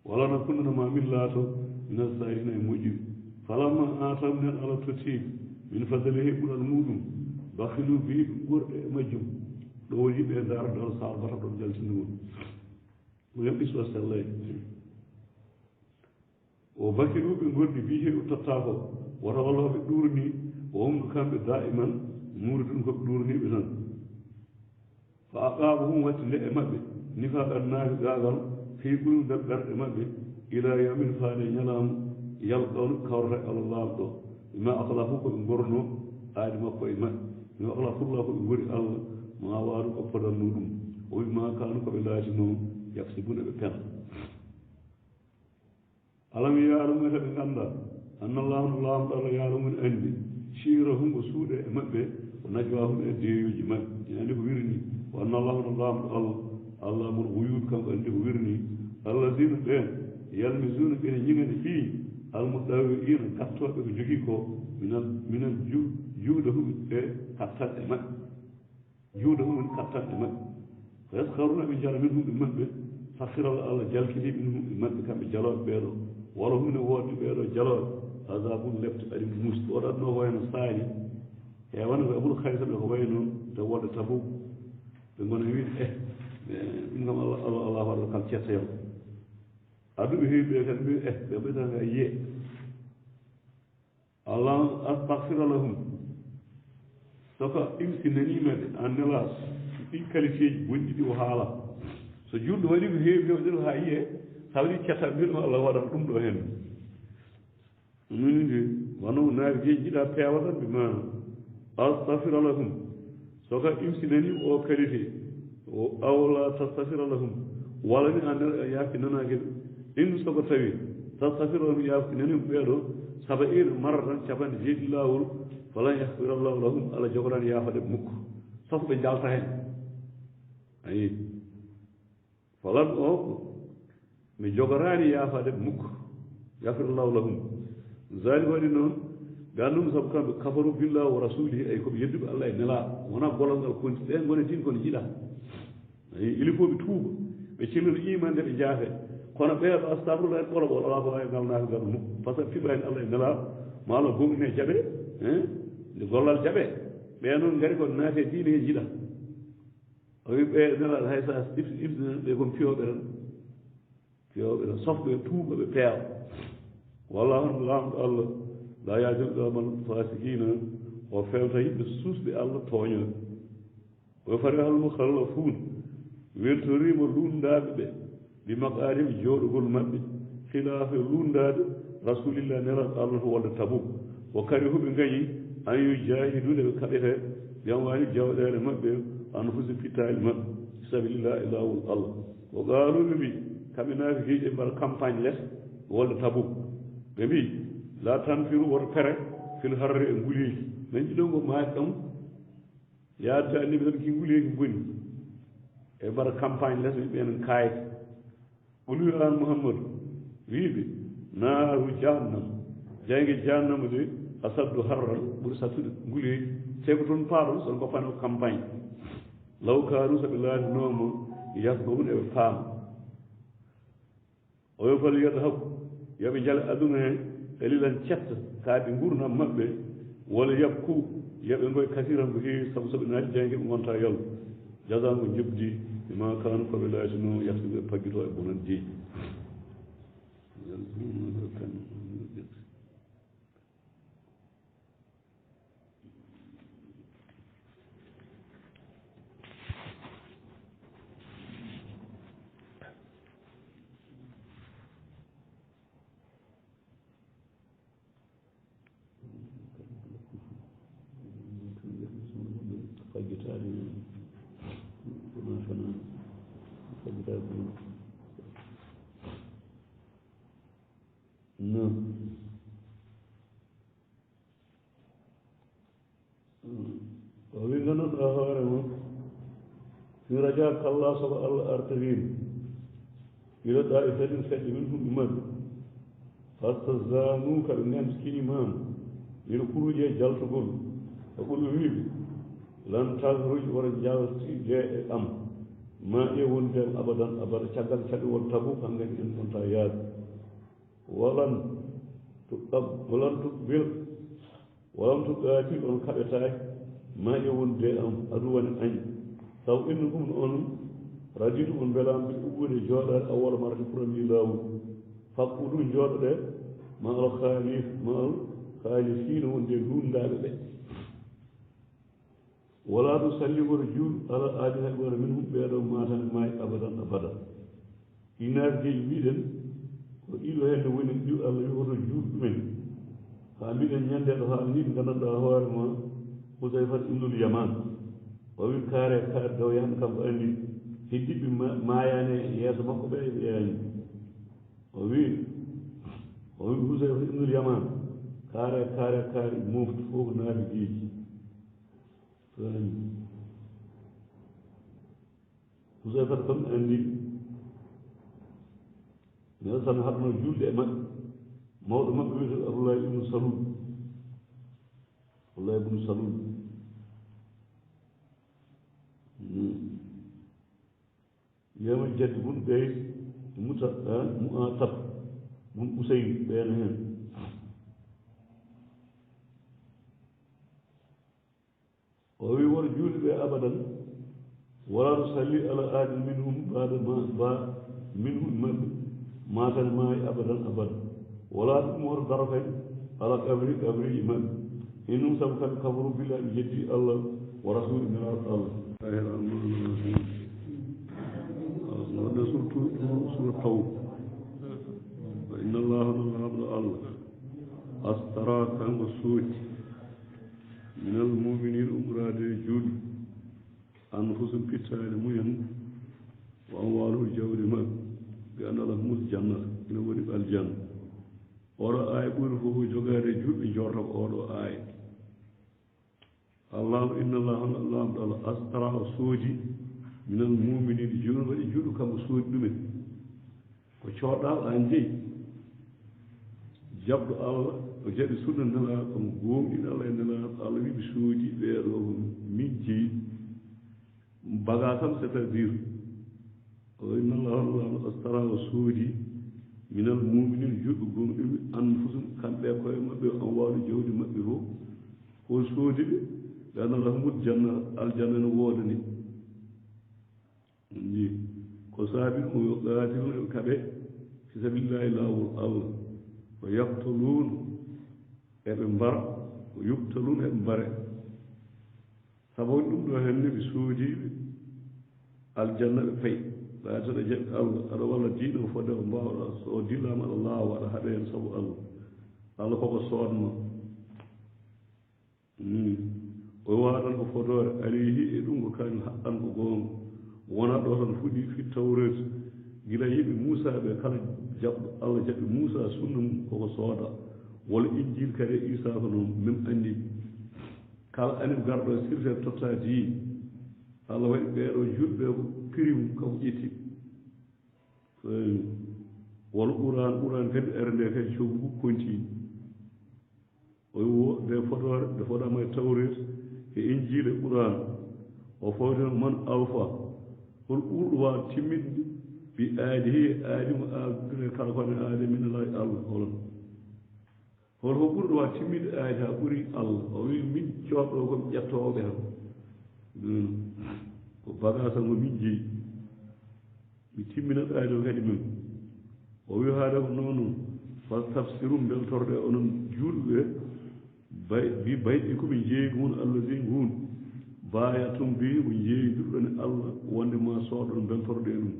wala no kunnanama min laato mina sahina e moƴƴiri falamma atam nen ala tottiɓe min fadilihi ɓural muɗum bakilu biɓe ɓurɗe e majjum ɗo woni ɓe dara dal sal bata ɗon jaltinugol o yamɓiso sellay o bakiluɓe gonɗi bihe o totta ko wota wallaɓe ɗurni o wonko kamɓe daiman muuri ɗum koɓe ɗurniɓe tan fa aqaba hum watti nde e maɓɓe nifaɗan naafi gagal fi ɓurude ɓerɗe maɓɓe ila yamin faade ñalama yalqawno kawrata allah laaɓɗo ma akala fof koɓe gorno aadi makko e maɓɓe mi akala furla koɓe gori allah ma waɗu oppodanno ɗum o wi ma kanu koɓe laatino yaksibuna ɓe pena alam yaarumu heɓe ngannda annallahu no laamɗo allah yaarumun anndi siirahum o suuɗe e maɓɓe o najwahum e deeyuji maɓɓe ina anndi ko wirni o annallahu no laamɗo allah allah mon wuyude kanko anndi ko wirni allahina ɓeen yalmisuna ɓene ñingane fii almuɗawiina gattoɓe ko jogii ko minal juudahum e kattan e maɓɓe juudahum en kattan e maɓɓe fa yaskaruna ɓe jala min hum e maɓɓe sakhiralla allah jalkiti min hum e maɓɓe kamɓe jalooɓe ɓeeɗo wala hum ne woodde ɓeeɗo jalooɓe azabum lebte aɗi muusde o ɗatno wayno saani heewano ko abul haysaɓe ko way noon te wodde tabu ɓe gona wiide ɗum kam allah waɗa kam cettayam adduɓe heewi ɓe kadi mbi ɓe ɓeytanga yiye allah astaghfira lahum soko imsi nanimeɗe en nela ɗi qualité ji gonɗi ɗi o haala so juɗɗo waɗi ko heewi hewɗen ha yiye hawri cetta mbiɗum allah waɗata ɗum ɗo hen minide wano naawi jeeji jiɗa peewatan ɓe ma astahfira lahum soko imsinani o qualité o awla tastahfira lahum walla ni an yaafi nanake in soko tawi tastahfira lahum yaafi nani ɓeeɗo saba ina marra tan capanɗe jeeɗi laawol falan yahfira llahu lahum allah jogorani yaafade mukko soko ɓe jalta hen ayi falan o mi jogorani yaafade mukko yahfirallahu lahum zalika waɗi noon gandum sabu kamɓe kafaru billah wa rasulihi ay koɓe yedduɓe allah e nela wona golal ngal konti ɓen gone tin kono jiiɗa ayi ili fo ɓe tuuba ɓe cellino imande ɓe jaafe kono ɓeeɗo astahfirullah en ɓolo ɓolo ala ko wawi ngal naafi ngal mukko par ce que fiɓani allah e nela ma allah gongine jaɓe nde gollal jaɓe ɓe noon gari ko naate diine he jiiɗa o wi ɓe nelaɗo hay sa ibsinen ɓe kon fiyoɓe tan sofɓe tuuba ɓe peewa walla hon laamɗo allah la yajilɗomal fasikina o fewta yimɓe susɓe allah tooñoɓe o fari almukhallafun weltorima lundaɓe ɓe bi maqarim jooɗugol maɓɓe khilafe lundade rasulillah nelaɗo allah to wonde tabuk o kari huɓe gañi an yujahidude ɓe kaɓete jam wani jawɗele maɓɓe anfusi pittali maɓɓe sabilillah ilawul allah ko gaaluɓe mbi kamɓe naafikiiɓe mbaɗa campagne less wolde tabuk ɓe mbi la tanfiru woto pere fil harre e nguleeki nañƴi ɗo ngo maaji ɗam yaadde anniɓe tan ki nguleeki boni e mbaɗa campagne less ɓe ɓeenen kaayde ɓolwi an mouhammadou wiiɓe naaru jahannam jayge jahannama de asaddu harral ɓuri sattude nguleeki te ko toon paaɗon sono goppano campagne law kaanu so ɓe laatinoomo yasgowun eɓe paama o yo fal yiyata hakku yoɓe jale aduna heen qalilan cetta kaaɓe ngurnam maɓɓe walla yakku yoɓe ngoye kasiran ko heewi sabu so ɓe naati jayge ɓe gonta yallu jasango jebdi bima kaanu koɓe laatinoo yahtude e paggito e bonan deeƴi o wi ganduɗa hoore mum fi raja kalla soko allah artirima ila da'ifatin feƴƴe min humɓe maɓɓe fastazanu kaɓe ngandikinimama ina kuruji e jaltugol o ɓuri wiiɓe lan tasruji wora jawti je e am ma e wonde am abadan abada caggal caɗi won tabu kangani en gonta yaade walan tuqbil walam tuqatil on kaɓetaki ma e wonde am aduwani añ taw inno ɗum on raditu on belam ɓe uɓɓude jooɗade awwala marde premier lawol fakkudu jooɗoɗe ma al khalifina wonde dundaɓe ɓe wala to salli woto juul ala aadi hay goto min hum ɓeeɗo matane maayi abadan abada inardeji mbiɗen ko ɗiɗo hende woni ɗi allah wi oto juul ɗumen ha mbiɗen ñandeɗo ha ni gandanɗa hoore ma Husayfat ibnul Yaman o wi kaare daw yahde kam andi heddiɓe maayane yeeso makko ɓe ɓe yaani o wi Husayfat ibnul Yaman kaare mofti fof ko naafi geeji Husayfat kam andi mais tan haɗno julde e maɓɓe mawɗo maɓɓe wiyete Abdoulaye ibnu Salul wiyama jaddi bun ɓey mu'atab bun Usayn ɓeene heen o wi won juulde ɓe abadan wala tusalli ala ahadin minhum ba'da minhum maɓɓe matane maayi abadan abada wala ɗum woto darokay ala kabriji maɓɓe innum sabu kamɓe kafaru billahi ɓe jeddi allah wa rasuli nelaɗo allah wonde surtout sura taw wa inna allaha nalaabɗo allah astara kanko soodi min al muminin umrade juuɗe anfusum pittade mumen wa amwaluhu jawdi maɓɓe ɓe annala mus jannata ina woni ɓe aljanna oɗo aaya ɓuri fof jogade juuɗe jorta ko oɗo aaya allahu inna allaha lamɗo allah astara o soodi minal muminin joni waɗi juuɗe kamɓe soodi ɗumen ko coɗɗal an jeeyi jaɓɗo allah o jaɓi sunna nelaɗo kono gomɗin allah e nelaɗo allah wiɓe soodi ɓeeɗo min jeeyi baga tan c' est à dire o inna allaha lamɗo astara o soodi minal muminin juuɗe gomɗiɓe anfusum kamɓe koye maɓɓe an wawde jawdi maɓɓe fof ko soodi ɓe ɓe annala mud janna aljanna no woodani ji ko saabin o qatiluna ɓe kaɓe fi sabilillahi lawol allah ko yaqtuluun eɓe mbara ko yubtaluun eɓe mbare sabu ɗum ɗo henne ɓe soodiɓe aljanna ɓe payi laataɗa jaɓi allah aɗa walla diino fodde ko mbawɗa so dillama aɗa laawa aɗa haɗa hen sabu allah koko soodma o waɗan ko fotore alayhi e ɗum ko kañum haɗɗan ko goonga wona ɗo tan fuɗi fi tawret gila yiɓe Moussa ɓe kala jaɓɗo Allah jaɓɓe Moussa sunna mum koko sooda walla injil kadi Isa ko noon même anniɓe kala anniɓe garɗo e sirte totta diine Allah waɗi ɓeeɗo julɓe ko prix mum kako ƴetti walla ɓuran kadi arde kadi coggu continue o nde fotore nde foɗama e tawret e injil e ɓuran o fawtino man awfa hol ɓurɗo wawa timminde bi aadi he aadimo aadune kala kone aadi min ala Allah holko ɓurɗo wawa timminde aadi ha ɓuuri Allah o wi min coɗɗo komi ƴettoɓe tan ko bagage ngo min jeeyi mi timminat aadi o kadi min o wi haade ko noon fal tafsirum beltorde onon julɓe bi bayɗi komi jeeyi ko hun Allah wi hun baya tum bi ko jeeyidurɗon e Allah wonde ma sooɗon beltorde e ɗum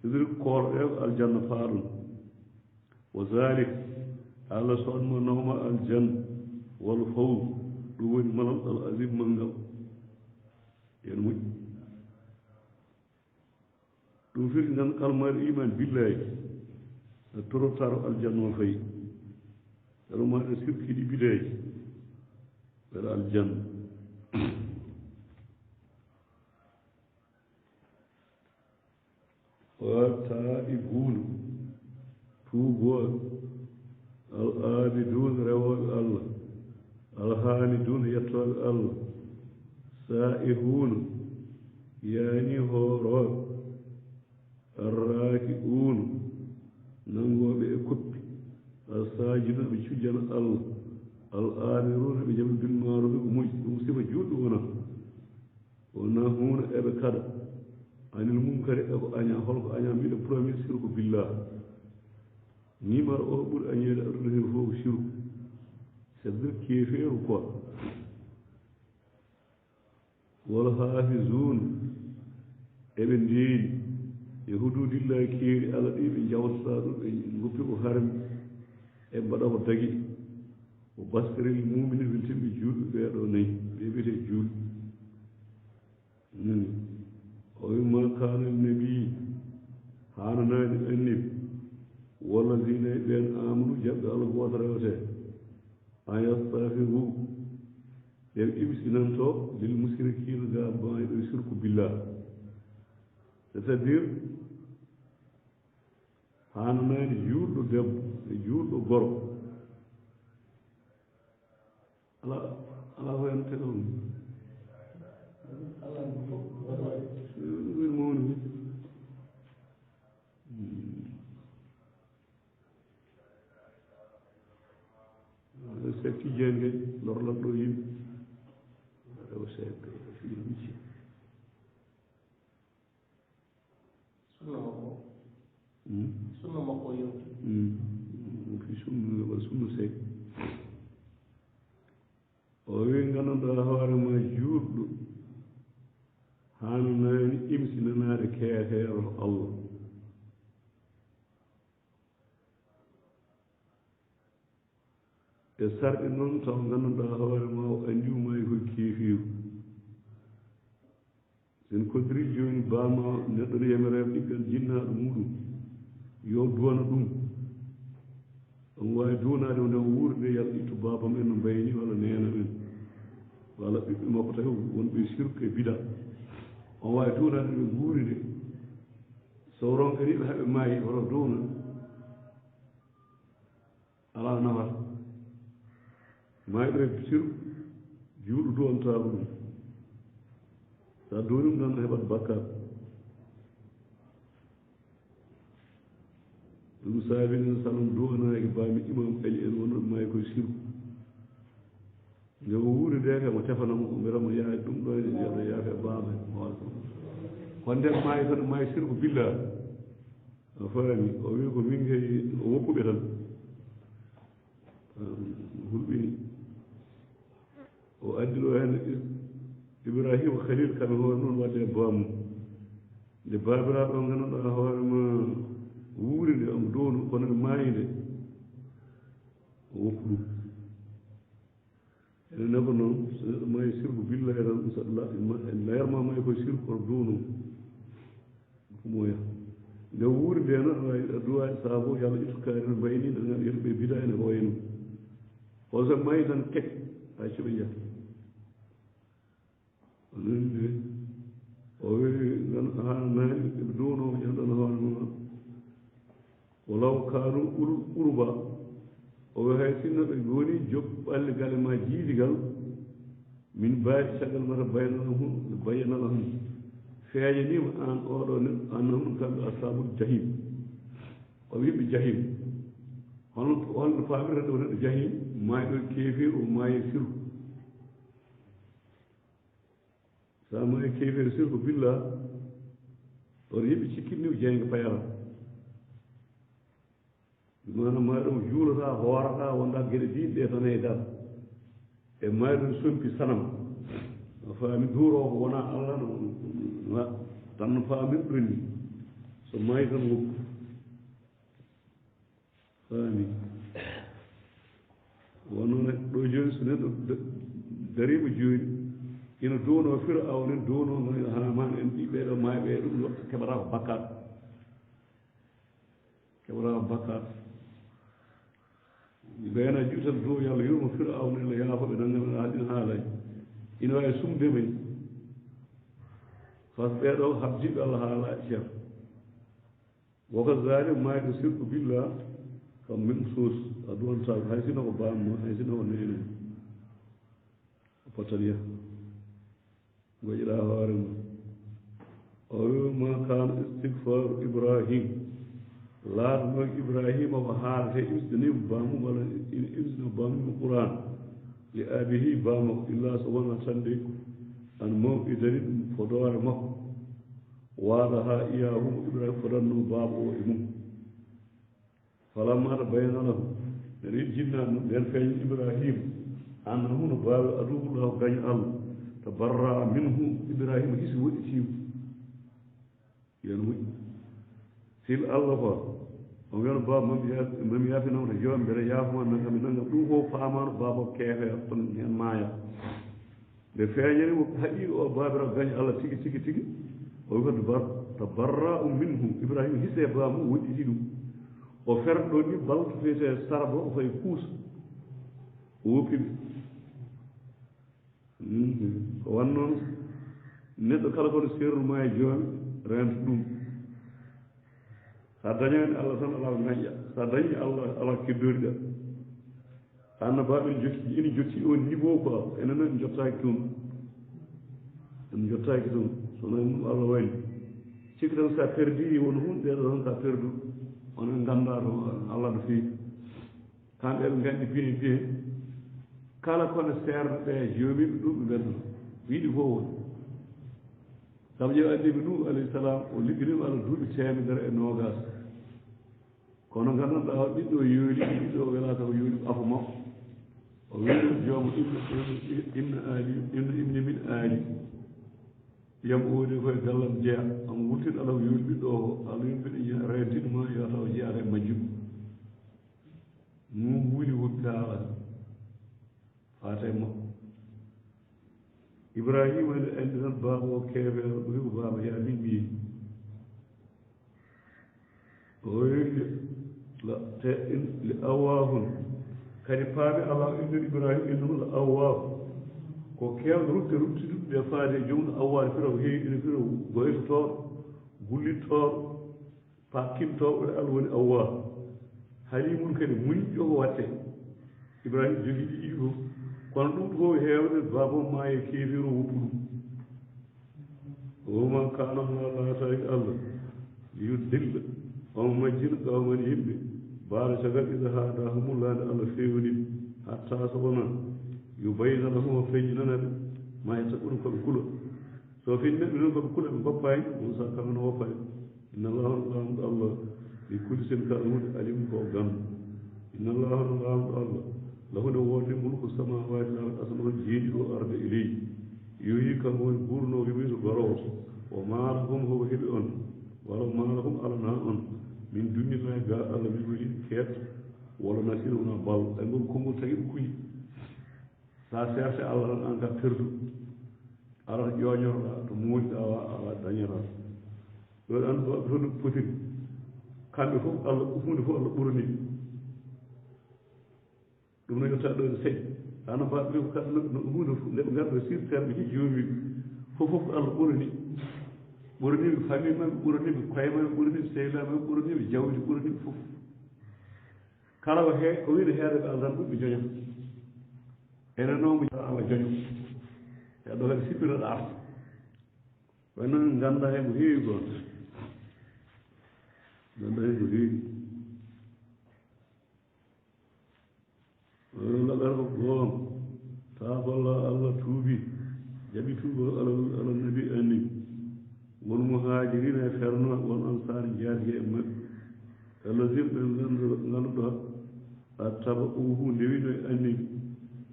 idir koorɗe ko aljanna paaɗon wa zalik Allah soodmo nawma aljanna wal fawz ɗum woni malal al azim mangal yen moƴƴi ɗum firti nan kalmaɗo iman billahi a torotaro aljanna o fayi aɗa maɗa sirkiɗi bidaji waɗa aljanna والتائبون توبوا الآبدون رواه الله الحامدون يتوى الله سائحون يعني هورو الراكعون نانغو بكب الساجدون بشجن الله الآمرون بجمع بالمعروف ومصيبة جود ونهون أبكار عن المنكر أو أن يخلق أن يعمل برامج شرك بالله نيمار أقول أن يدعوه فوق شرك سبب كيف يرقى والحافظون ابن دين يهودو الله كير على ابن جوصار غفر حرم ابدا ودغي وبشر المؤمنين بالتم جود بيدو ني بيبي جود وما كان النبي حاننا النبي والذين بين آمنوا جب الله وترى أن يستغفروا للإبسنانتو للمشركين غابا يشركوا بالله c'est-à-dire حاننا يجود دب يجود غرب الله ينتقم sekti jenge lorla do yim do sekti fi ci sunna mako yo fi sunna sek o wi gananda hoore ma juurdu hananani imsinanaade keeteero Allah e sarɗi noon taw ngannduɗaa hoore ma o anndiwumayi koye keefiiru sen kodiri jooni baama neɗɗo no yamireeɓe ɗiggal jinnaaɗo muɗum yo duwana ɗum on waawi duwanaade nde wuurde nde yalla ittu baaba men no mbayni walla neena men walla ɓiɓɓe makko tawi wonɓe sirku e bida on waawi duwanaade ɓe guuri nde so ronkaniiɓe haɓe maayi hoto duwna alaa nafata maayiɗo e sirku juuɗo duwantaako ɗum so a duwani ɗum tan heɓat bakkat ɗum saabini sallam duwanaaki baami imam ali en wonno ɗum maayi koye sirku nde o wuuri nde kam o tefanamo o mbiyatamo yaade ɗum ɗo yeɗo yaafe baaba kono nden maayi tan maayi sirku billa a faami o wi ko min kay o woppuɓe tan hulɓini o addino heen ibrahima khalil kamɓe hoore noon wadde e baamum nde baabiraaɗo o ngannduɗaa hoorema wuuri nde omo downu kono nde maayi nde o woppu ɗum ene naba noon so neɗɗo maayi sirku billahi tan layarma maayi koye sirku koto downum moya nde wuurde no duwa saabo yalla ittu kaari no mbayni nde ngam yetɓe bida ene ko wayno o so mayi tan kek hay coɓe jetta ononde o wi hannayi ɓe duwnomo janɗon hoore mum walaw kaanu urba o wi hay sinno ɓe goni joɓɓalle gale ma jiidigal min mbawi caggal mata bayanala hum feeñanima an oɗo neɗɗo annahum kamɓe ashabul jahim o wiɓe jahim holno famirata o neɗɗo jahim maayi ɗo keefir o maayi sirku sa maayi keefir sirku billah on yiɓe cikkitniɓe jeyga payara manam maayi ɗum juulata hoorata wonda gueɗe diɗɗe tan e dal e maayi ɗum sompi sanam a faami duuro ko wona allah no tan no faamirɗo ni so maayi tan woppu faami wonone ɗo joni so neɗɗo darima joni ina duwono fira aw nen duwono haman en ɗiɓɓeɗo maayi ɓe ɗum keɓata ko bakkat keɓata ko bakkat ɓeena jiɗi tan duwo yo allah yurmo fira aw nen la yaafoɓe nanngam haaldin haalaji ina wawi sumde men par ce que ɓeeɗo habdiɓe allah haala ceer woko zalim maayi ɗo sirku billah kam même chose a duwanta hay sinno ko bamma hay sinno ko nene o potat yaha goƴƴiɗa hoore ma o wima kana istigfaru ibrahim laatano ibrahima ko haalate isdanima bamum walla isdino bamum qouran li abihi bamako illa so wona tande an maw'idani ɗum fodore makko waada ha iyahum ibrahima fodanno baaba o e mum falamma tabayyana lahu neɗo yiɗi jinnaɗo ɗum ɓen feeñ ibrahima annahu no baawi aduwullah ko gaño allah tabarra minhu ibrahima hisi woɗɗitima yen moƴƴi sil allah ko o wiyano baba mami yafinama to joom mbeɗa yaafuma nangam e nangam ɗum ko famano baba o keefe ton hen maaya nde feeñanimo haqiqa o babiraɗo gaño allah tigi tigi tigi o wi ko tabarra minhu ibrahima hisse bamum woɗɗiti ɗum o ferɗo ni balto fiyete sarba o fayi kuusa o woppiɓe ko wannoon neɗɗo kala kono serruma e joomi rento ɗum sa dañani allah tan ala ko gañƴa sa dañi allah ala keddoriɗa annabaɓe ina jotti on niveau quoi enen en jottaki toon en jottaki toon sono mum allah wayni cikki tan sa perdi won hunde ɗo tan sa perdu onen ganda to allah no fewi kamɓe ɓe gandi bien bien kala kono serɗe ɓe joomiɓe ɗum ɓe beddono wiiɗi fof woni sabu ƴeew annabi nuh alayhi salam o ligginima allah duuɓi temedere e nogas kono gandanɗa ɓiɗɗo yooli ɓiɗɗo welata ko yooli afo makko o wiɗum jooma inna ibni min aali yam oodi koye gallam jeeya omo wurtin allah ko yooli ɓiɗɗo o allah yimɓeɗe rentinma yo taw jeyata e majjuɓe mum wuuli woppi haala fata e makko ibrahima nde andi tan baaba o keeweero ɗo wi ko baaba ya limɓi o wi li awahun kadi paami allah innde ibrahima innahu la awahu ko kewɗo ruttiɗuɓe ɓe faade jomno awwade fira ko heewi ene fira goytotoɗo gullittoɗo pakkintoɓo ɗe allah woni awwah halimun kadi muñƴo ko watte ibrahima jogii ɗiɗi fof kono ɗum fof heewde babam ma e keefiro woppu ɗum woma kana laataki allah yuddilla omo majjina qawman yimɓe baara cagal ida haada humullade allah fewniɓe hatta so wona yo bayna lahum o feññinanaɓe ma yettaɓuɗum koɓe kula so feññinaɓe noon koɓe kula ɓe goppani on sa kamano woppani inna allaha no lamɗo allah mi kulli sen kala hunde alimu ko gandu inna allaha no lamɗo allah lahude wonde mulko samawati wal asman jeeɗi ɗo arde e leydi yoyi kanko woni ɓurno wiwito garowo o maalakum hoko heeɓi on wala maalakum alana on min dunillahi ga allah min woni keet walla nasira wona ballo ay ngol konngol tagi ɗo kuyi sa cherche allah tan an ka perdu ala to ƴoñoroɗa to muuƴɗa ala dañata ɗo annduɓe fof no potiri kamɓe fof Allah hunde fof Allah ɓurani ɗum no yetta ɗo ne saɗi hano mbaɓe ko kamɓe no hunde fof nde ɓe ngarɗo sirtere ɓe ji joomi fof fof ko Allah ɓuraniɓe famille maɓe ɓuraniɓe koye maɓe ɓuraniɓe sehilaɓe maɓe ɓuraniɓe jawdi ɓuraniɓe fof kala ko wiide heereɓe Allah tan ɓuɓɓe joña enen noon mo awa joño e ɗo kadi sippinoɗo arta way noon ganda hen ko heewi goon ganda hen ko heewi laɓere ko goon taabolla Allah tuubi jaɓi tuubo ala nabi anni won muhajirina e ferno won ansar jaatige e maɓɓe alazim ɓe ngannduɗa a taba uhu ndewino e annabi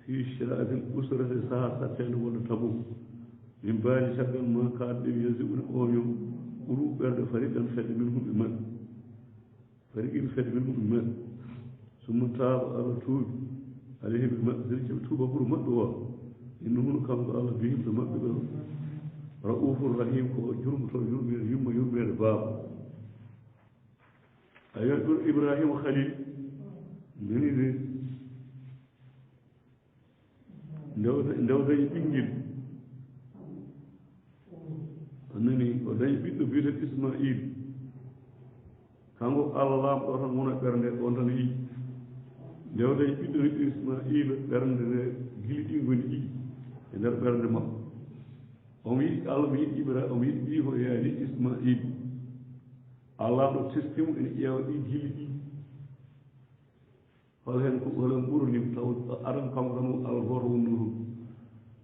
fi shiraatil usrati saha sattende wonno tabu min mbaali caggal ma kaalɗe yasiɓude oño ɓuru ɓerde fariqan fedde min humɓe maɓɓe fariqin fedde min humɓe maɓɓe summa taaba Allah tuubi alayhi ɓe maɓɓe sene keɓe tuuba ɓuru maɓɓe o inno huno kanko Allah bihimɗo maɓɓe ɓe raufur rahim ko jurmoto yurmede yumma yurmede baaba a wiya ɗum Ibrahima Khalil nani nde o dañi ɓinguel nani o dañi ɓiɗɗo biyeten Ismaïl kanko Allah laamɗo tan wona ɓernde on tan yii nde o dañi ɓiɗɗo Ismaïl ɓernde nde gili ɗi goni ɗi e nder ɓernde makko omo yiɗi Allah mo yiɗi Ibrahima omo yiɗi ɓii ko yaani Ismaïl Allah ɗo testimo ene ƴeewa ɗi gili ɗi holen ɓuranimo taw aɗan kanko tan Allah goto wonno toon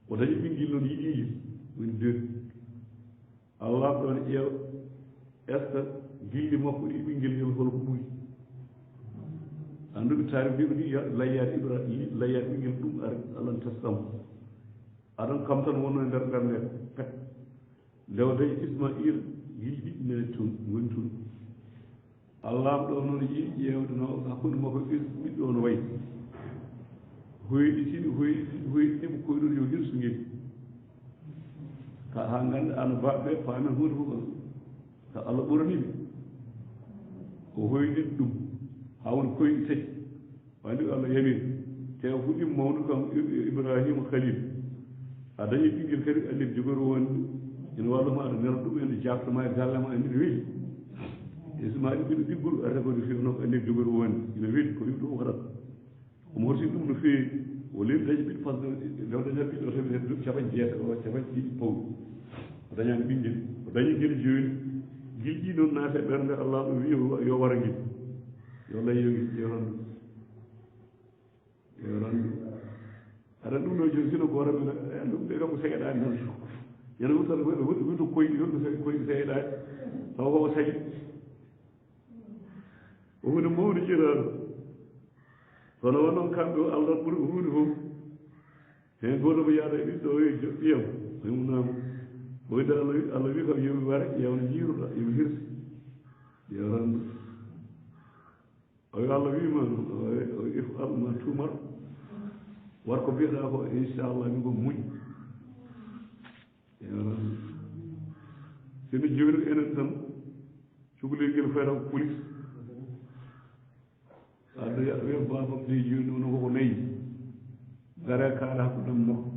o dañi ɓinguel noon yiɗiji woni deux Allah ɗo ne ƴeewa est ce que gilli makko ɗi ɓinguel ngel holko ɓuuri annduɓe taari mbi ko ni layyade Ibrahima layyade ɓinguel ɗum ari Allah ne testamo aɗan kam tan wonno e nder ɓernde pet nde o dañi Ismaïl gilli ɗiɗi nani toon goni toon Allah ɗo noon yiɗi ƴeewde no hakkude makko ɓiɗɗo o no wayi hoyɗi tini hoyɗi ɗimo koyɗon yo hirsu ngel ka ha ganda ano baɓe paamen hunde fof ka Allah ɓuraniɓe o hoyɗin ɗum ha woni koyɗi tati wandi Allah yamin te o fuɗɗima mawdu kam Ibrahima Khalil a dañi ɓinguel kadi annabi jogori wonde ene walluma aɗa nela ɗum ende jaftoma e galle ma andi ne weeli Ismaïl ɓiɗɗo ɗiggol arata ko no feewi noon ko annabi jogori wonde ene weeli ko yimɓe ɗum waɗata omo hortini ɗum no feewi o lewi dañi ɓiɗɗo par ce que ndew daña ɓiɗɗo tawi hen capanɗe jeetati o capanɗe ɗiɗi pawɗi o dañani ɓinguel o dañi guel joni guil ɗi noon naate ɓernde Allah ɗo wi yo wara guel yo layyo guel ƴewrandu aɗa ɗum ɗo joni sino goto men ɗum ɓe kam ko seeɗani tan yana wurtata wurto koyɗi koyɗi seeɗani taw koko sañi o hunde mawde ƴiraɗo kono won noon kamɓe o Allah ɓuri hunde fof hen goto mo yaada e ɓiɗɗo o ƴiyam maymunama o wide Allah wi kam yomi ware yewno jiiruɗa yomi hirsi ƴewrandu o wi Allah wima o if alma tumar war ko mbiyeɗa ko inchallah min ko muñ ƴewrandu sino joni enen tan cukalel ngel fayta ko police adda wiya babam de joni ɗum koko nayi gare kaala hakkudam makko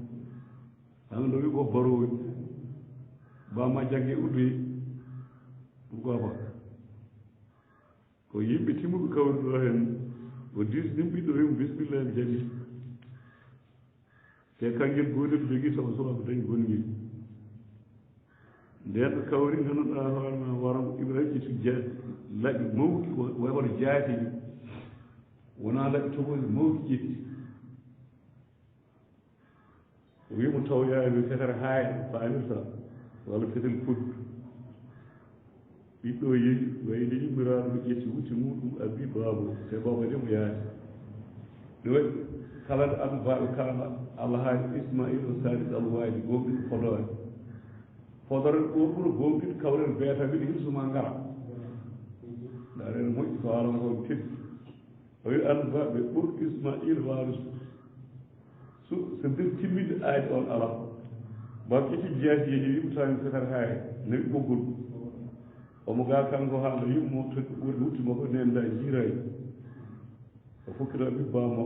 hande wi ko barowi bama jagge uddoyi pourquoi pas ko yimɓe timmuɓe kawri ɗo hen o disnim ɓiɗɗo wimo bisimilla mi jaɓi te kanngel gotel jogui somo sohla ko dañi gonngel nden ɗo kawri ganduɗa hoorema waran Ibrahima ƴetti laaɓi mawɗi woto jaati ni wona laaɓi togoji mawɗi ƴetti o wimo tawoyami fetere haaya famirta walla fetel puddu ɓiɗɗo yeehi wayde yummiraɗo ɓe ƴetti wutti muɗum abbi babo te baba de mo yaati ne waɗi kala nde andu baɓe kalama Allah haali Ismaïl o sadis alwadi gomɗiɗo podore podore ɗo ɓuuro gomɗiɗo kawren beeta mbiɗa hirsuma ngara darene moƴƴi ko alama ko teddi o wi andu baɓe ɓuur Ismaïl waaru so ndir timminde aadi on alam bam ƴetti jeyaji yeeji wiɓe tawmi fetere haaya nawi ɓoggol omo gaa kanko haalno yimmo ɓurɗo huttimo ko nenda jiirayi o fokkiraɓe bamo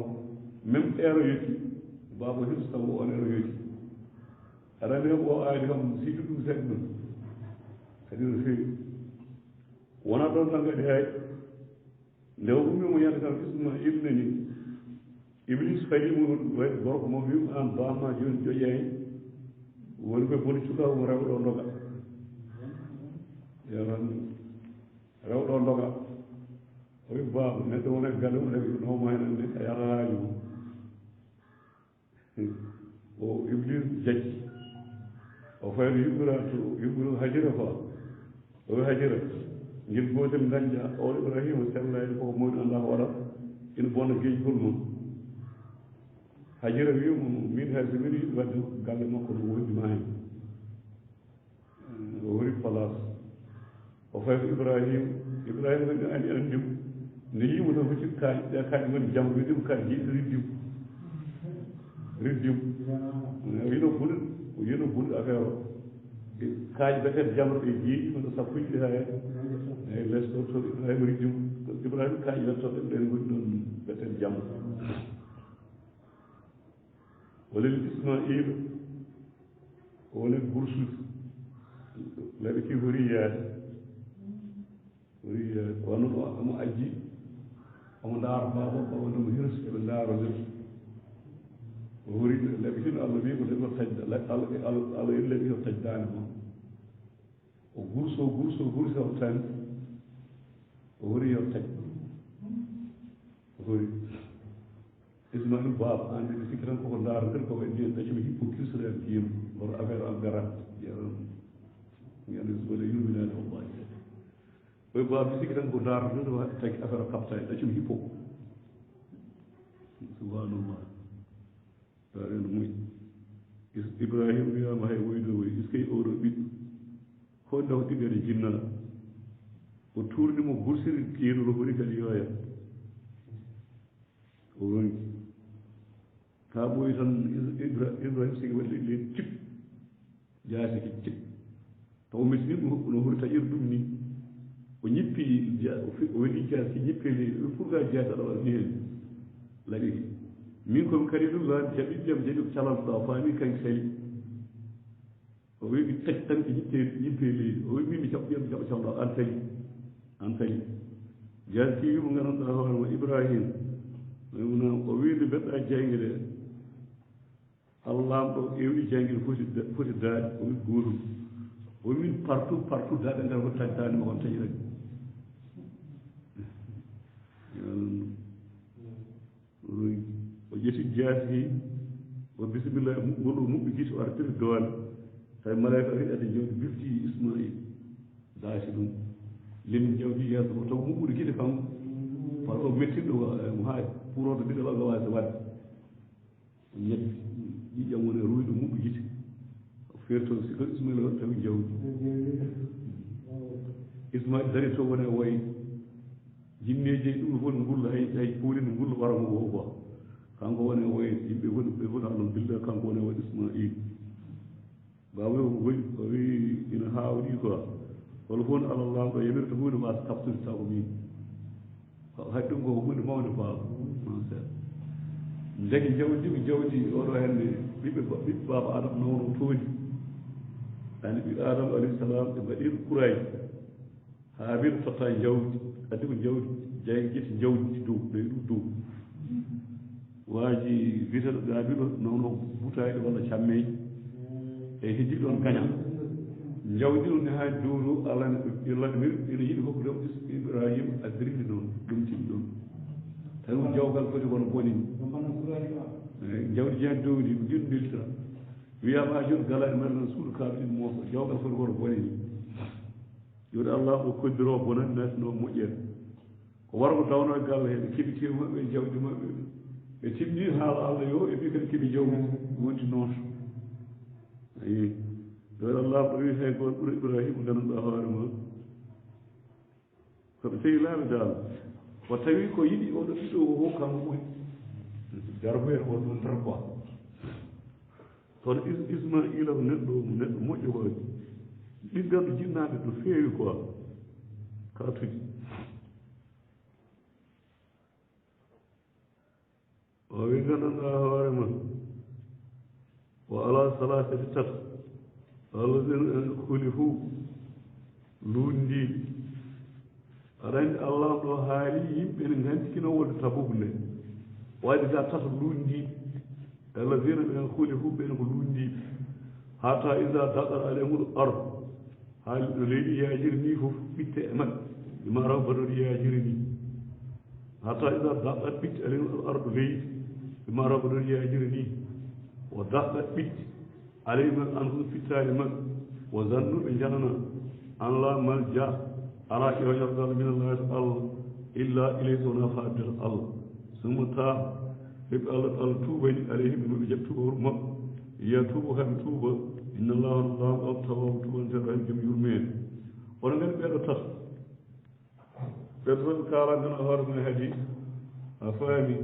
même ero yetti babo hirso taw on ero yetti arani kam o aadi kam siidi ɗum seeɗa ɗum kadi no feewi wona ɗon tan kadi hay nde o ummimo ñande kam Ismaïl nani Iblis fayimo waɗi gorko mo wimo an bamma joni ƴoƴƴani woni koye boni cuka omo rewɗo ndoga yaran rewɗo ndoga o wi baba neɗɗo wona galle mo ɗeɓe nawma hen ande a yata haaju mo o Iblis jacci o fayno yuɓɓira Hajira fa o wi Hajira ngel gotel dañƴa o Ibrahima sellani koko mawɗi anda ko waɗat ina bonna gueƴgol mum Hajira wimo min hay so mbiɗa yiɗi wadde galle makko no wondima hen o wori place o fayi ko Ibrahima kadi ani andim nde yimo tan hocci kaaƴe ɗe kaaƴe goni jamma wiɗimo kaaƴe jiɗɗo riddim yino bunɗo affaire o kaaƴe betede jamma ɗe jiiɗi kono sappuji ha eyi less ɗo to Ibrahima riddim Ibrahima kaaƴe wettoɗe ɗen goni ɗon betede jamma walel Ismaïl o woni Gursus laɓe ki hori yaade wonno omo ajji omo ndaaro baba wonnomo hirsu eɓe ndaaro nder o hori laɓe hino Allah wi ko leɓi tajda Allah wi leɓi o tajdani mo o gurso o tani o hori yo taj o hori Ismaïl baba an ɓe sikki tan koko ndaaro nder koko ndi ɗacimi hippo kirsuɗen jiim oto affaire o garat ñande wala yurminani wallahi oy baba sikki tan ko ndaaro nder waɗi tagi affaire o kaptani ɗacimi hippo subhanallah eno moƴƴi Ibrahima wiyama hay woydo woy est ce que oɗo ɓiɗɗo ko ndaw ɗiɓere jinnala o turnimo gursiri kiinolo hori kadi yooya o ronki ka ɓooyi tan Ibrahima sigi waɗi le cip jaasi ki cip taw o mettini ɗum no hori taƴir ɗum ni o ñippi o waɗi jaasi ñippe leydi pourquoi jaasi aɗa waɗa ni hen laɗi min komi kadi ɗum laabi jaɓi jaɓi ko calanɗa faami kanko sali o wi mi taj tan ko ñippe leydi o wi min mi jaɓa calanɗa an sali jaasi wimo gandanɗa hoorema Ibrahima o wi nde mbeɗɗa jayge de Allah lamɗo ewɗi jangguel foti daaɗi o wi gotum o wi min partout daaɗe ngar ko tajdani ma kon taƴirani o ƴetti jaasi o bisimilla ngol o muɓɓi giti o artiri doole tawi malayika o hiɗade jawdi bifti Ismaïl daasi ɗum lemi jawdi yeeso o taw muɓɓude gite kanko par o mettiɗo mo ha pour oto ɓiɗɗo ɓaga wasa wadde o ñebbi ƴiƴam woni ruyɗo muɓɓi gite o ferto siko Ismaïl waɗi tawi jawdi Ismaïl dari to woni woyi jinneji ɗum fof no ngulla hay puulino ngulla waramo o quoi kanko woni woyi yimɓe ɓe fof alon billa kanko woni waɗi Ismaïl bawe o wi ina hawɗi quoi wala fof no Allah lamɗo yamirta hunde wasa kaptude taw ko min hay ɗum koko hunde mawde faam ndegi jawdi oɗo henne ɓiɓɓe baba Adama nawno tooni ani ɓiɓɓe Adama alayhi salam ɓe mbaɗino kuraji ha wiɗo totta jawdi addi ko jawdi jeeti jawdi dow ɓeyi ɗum dow waaji witeɗo gaabiɗo nawno butaɗi walla cammeji e heddi ɗon gaña jawdi ɗum ne ha dowru alane irlande ina yiɗi hokku ɗum Ibrahima addirinde noon ɗum timi ɗon tawi ɗum jawgal foti kono bonini jawdi jehen dowdi ko jiɗum beltira wiyama ha joni galani mbaɗa suudu kalɗin mooso jawgal foti kono bonini joni Allah o koddiro bonani natino moƴƴere ko wara ko dawno e galle he ɓe keɓitima maɓɓe e jawdi maɓɓe ɓe timni haala Allah yo e ɓi kadi keeɓi jawdi wonti noon ayi joni Allah ɗo wi hay goto ɓuura Ibrahima ganduɗa hoore ma koɓe tawi laaɓe dal o tawi ko yiɗi oɗo ɓiɗɗo o kanko ɓuri jargoyen on ɗon tan quoi kono Ismaïla ko neɗɗo moƴƴo ko ɗiggal ɗo jinnaɓe no feewi quoi kaatuji o wi gandanɗaa hoore ma wa ala salasati tata alladina en huli fuu luundiiɓe aɗa anndi allah ɗo haali yimɓe ne nganndi kino wonde tabubu nde waɗi ga tata luundiiɓe alladina ɓen huli fuu ɓen ko luundiiɓe hata ida daqat alayhimul ard haali ɗo leydi yaajiri ni fof ɓitte e maɓɓe ima raw baɗoɗo yaajiri ni hata ida daqat ɓitte alayhimul ardu leydi ima raw baɗoɗo yaajiri ni o daqat ɓitte alayhim an hum fittaani maɓɓe wo zannu ɓe janana an la malja ala ƴoƴorgal min allahi to allah illa ilayhi wona faabdel allah summa taa heɓe allah tuubani alayhim ɓe maɓe jaɓ tuubawol maɓɓe yiya tuuba kamɓe tuuba inna allaha no laamu al tawabu tubantere rahim joom yurmeede oɗo ngandi ɓeɗo tata ɓeɗo toon kaalangana hoore men hadi a faami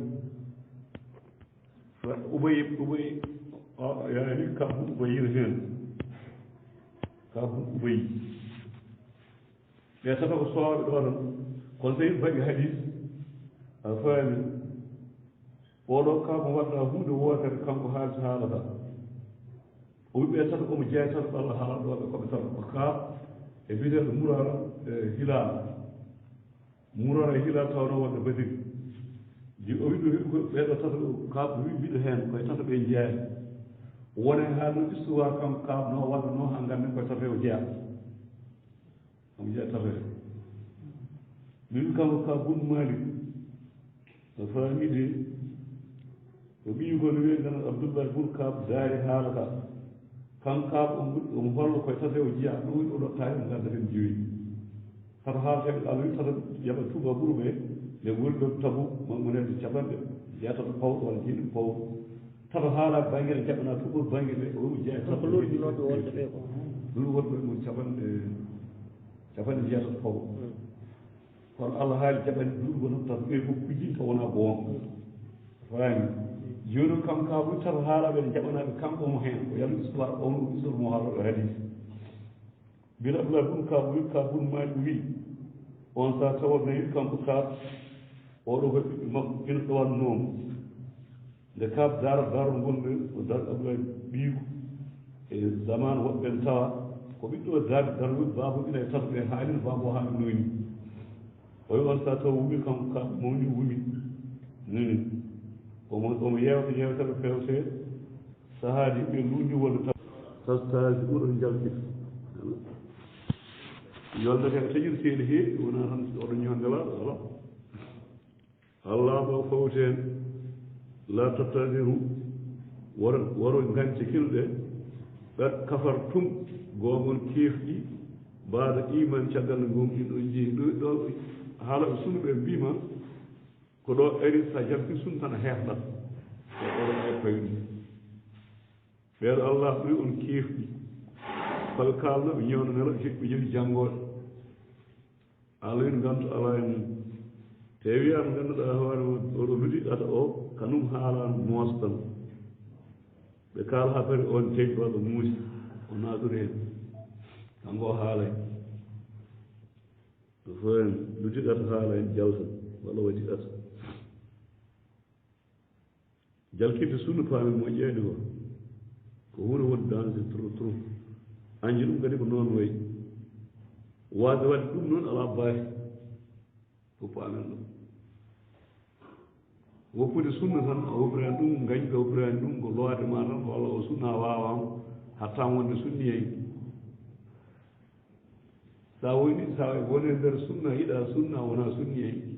ubay yaani kabbu ubayir heen kabbu ubay ɓe tata ko sooɓe ɗo tan kono so yimɓe mbaɗi hadis a faami oɗo kabbu wadda hunde wootere kanko haalta haalata o wi ɓe tata omo jeeya tata ɓalla haalɗoɓe koɓe tata ko kaab e biyeteɗo murara hilal murara hilal tawno wonde badiri ji o wiɗo ɓeɗo tata kaab wi mbiɗo heen koye tata ɓe jeeya wone haalno histoire kanko kaab no waɗa no ha ganden koye tata o jeeya omo jeeya tata min kanko ka bun malik so famide ko ɓiyugol wiye gan abdoullah bun kaab daari haalata kan kaab omo hollo koye tata o jeeya ɗum wi oɗo tawi o gaddaten joyi tata haalten allah wi tata yaɓa tuuba ɓuuru ɓe nde woni tabu monede capanɗe jeetata pawɗo walla jeeɗiɗi pawɗo tata haala banggue jaɓana tuɓol banggue ɓe omo jeeya tata lurɗinoɓe wonde ɓe ko luru wonɓe mo capanɗe jeetata pawɗo kono allah haali jaɓani lurgo tan tata ɓe fof kujinta wona goonga faami joni kam ka ɓuri tata haalaɓe ne jaɓanaɓe kanko omo heen o yalno histoire ono histoire mo haalaɗo hadis mbino abdoulahi bun ka wi ka bun maji wi on sa tawannayi kanko kaab oɗo ko ɓiɓɓe makko ina ɗowannoomo nde kaab daro gonɗo o dar abdoulahi ɓiiko e zaman woɓɓen tawa ko ɓiɗɗo darde darwi baabo ina e tata ɓe haalino baabo haali nooni o wi on sa taw wumi kanko kaab mawni wumi omo yewta yewtere fewte sahaaji ɓe luundi wonde tastaji ɓuuro jalkita yolde kene taƴirteɗe heewi wona tan oɗo ñondelaɗo ala allah ɗo fawten la tattadiru woro gance kilɗe ɓet kafar tum gomon keefɗi mbaɗa iman caggal nde gomɗin ɗo jeeyi ɗo haalaɓe sunɓe mbima ko ɗo ari sa jalti sun tan a heefɗat e oɗo ay payɗum ɓeeɗo allah ɗoy on keefɗi koɓe kalno ɓe ñewnanela ɓe jogui janggoɗe allah ina gantu ala en te wiyama ganduɗa hoorema oɗo luɗiɗata o kanum haalano moosa tan ɓe kaala ha pari on teƴi walla muusi o naɗori hen kanko o haala en so fo en luɗiɗata haala en jaltan walla waɗi ɗata jalkirde sunna paami moƴƴeede ko ko hunde wonde danger trop anji ɗum kadi ko noon wayi waade wadde ɗum noon ala baafi ko paamen ɗum woppude sunna tan a woppirani ɗum gañɓe woppirani ɗum ko loode ma tan walla o sunna wawama hatta wonde sunniyeyi sa woni e nder sunna yiɗa sunna wona sunniyeyi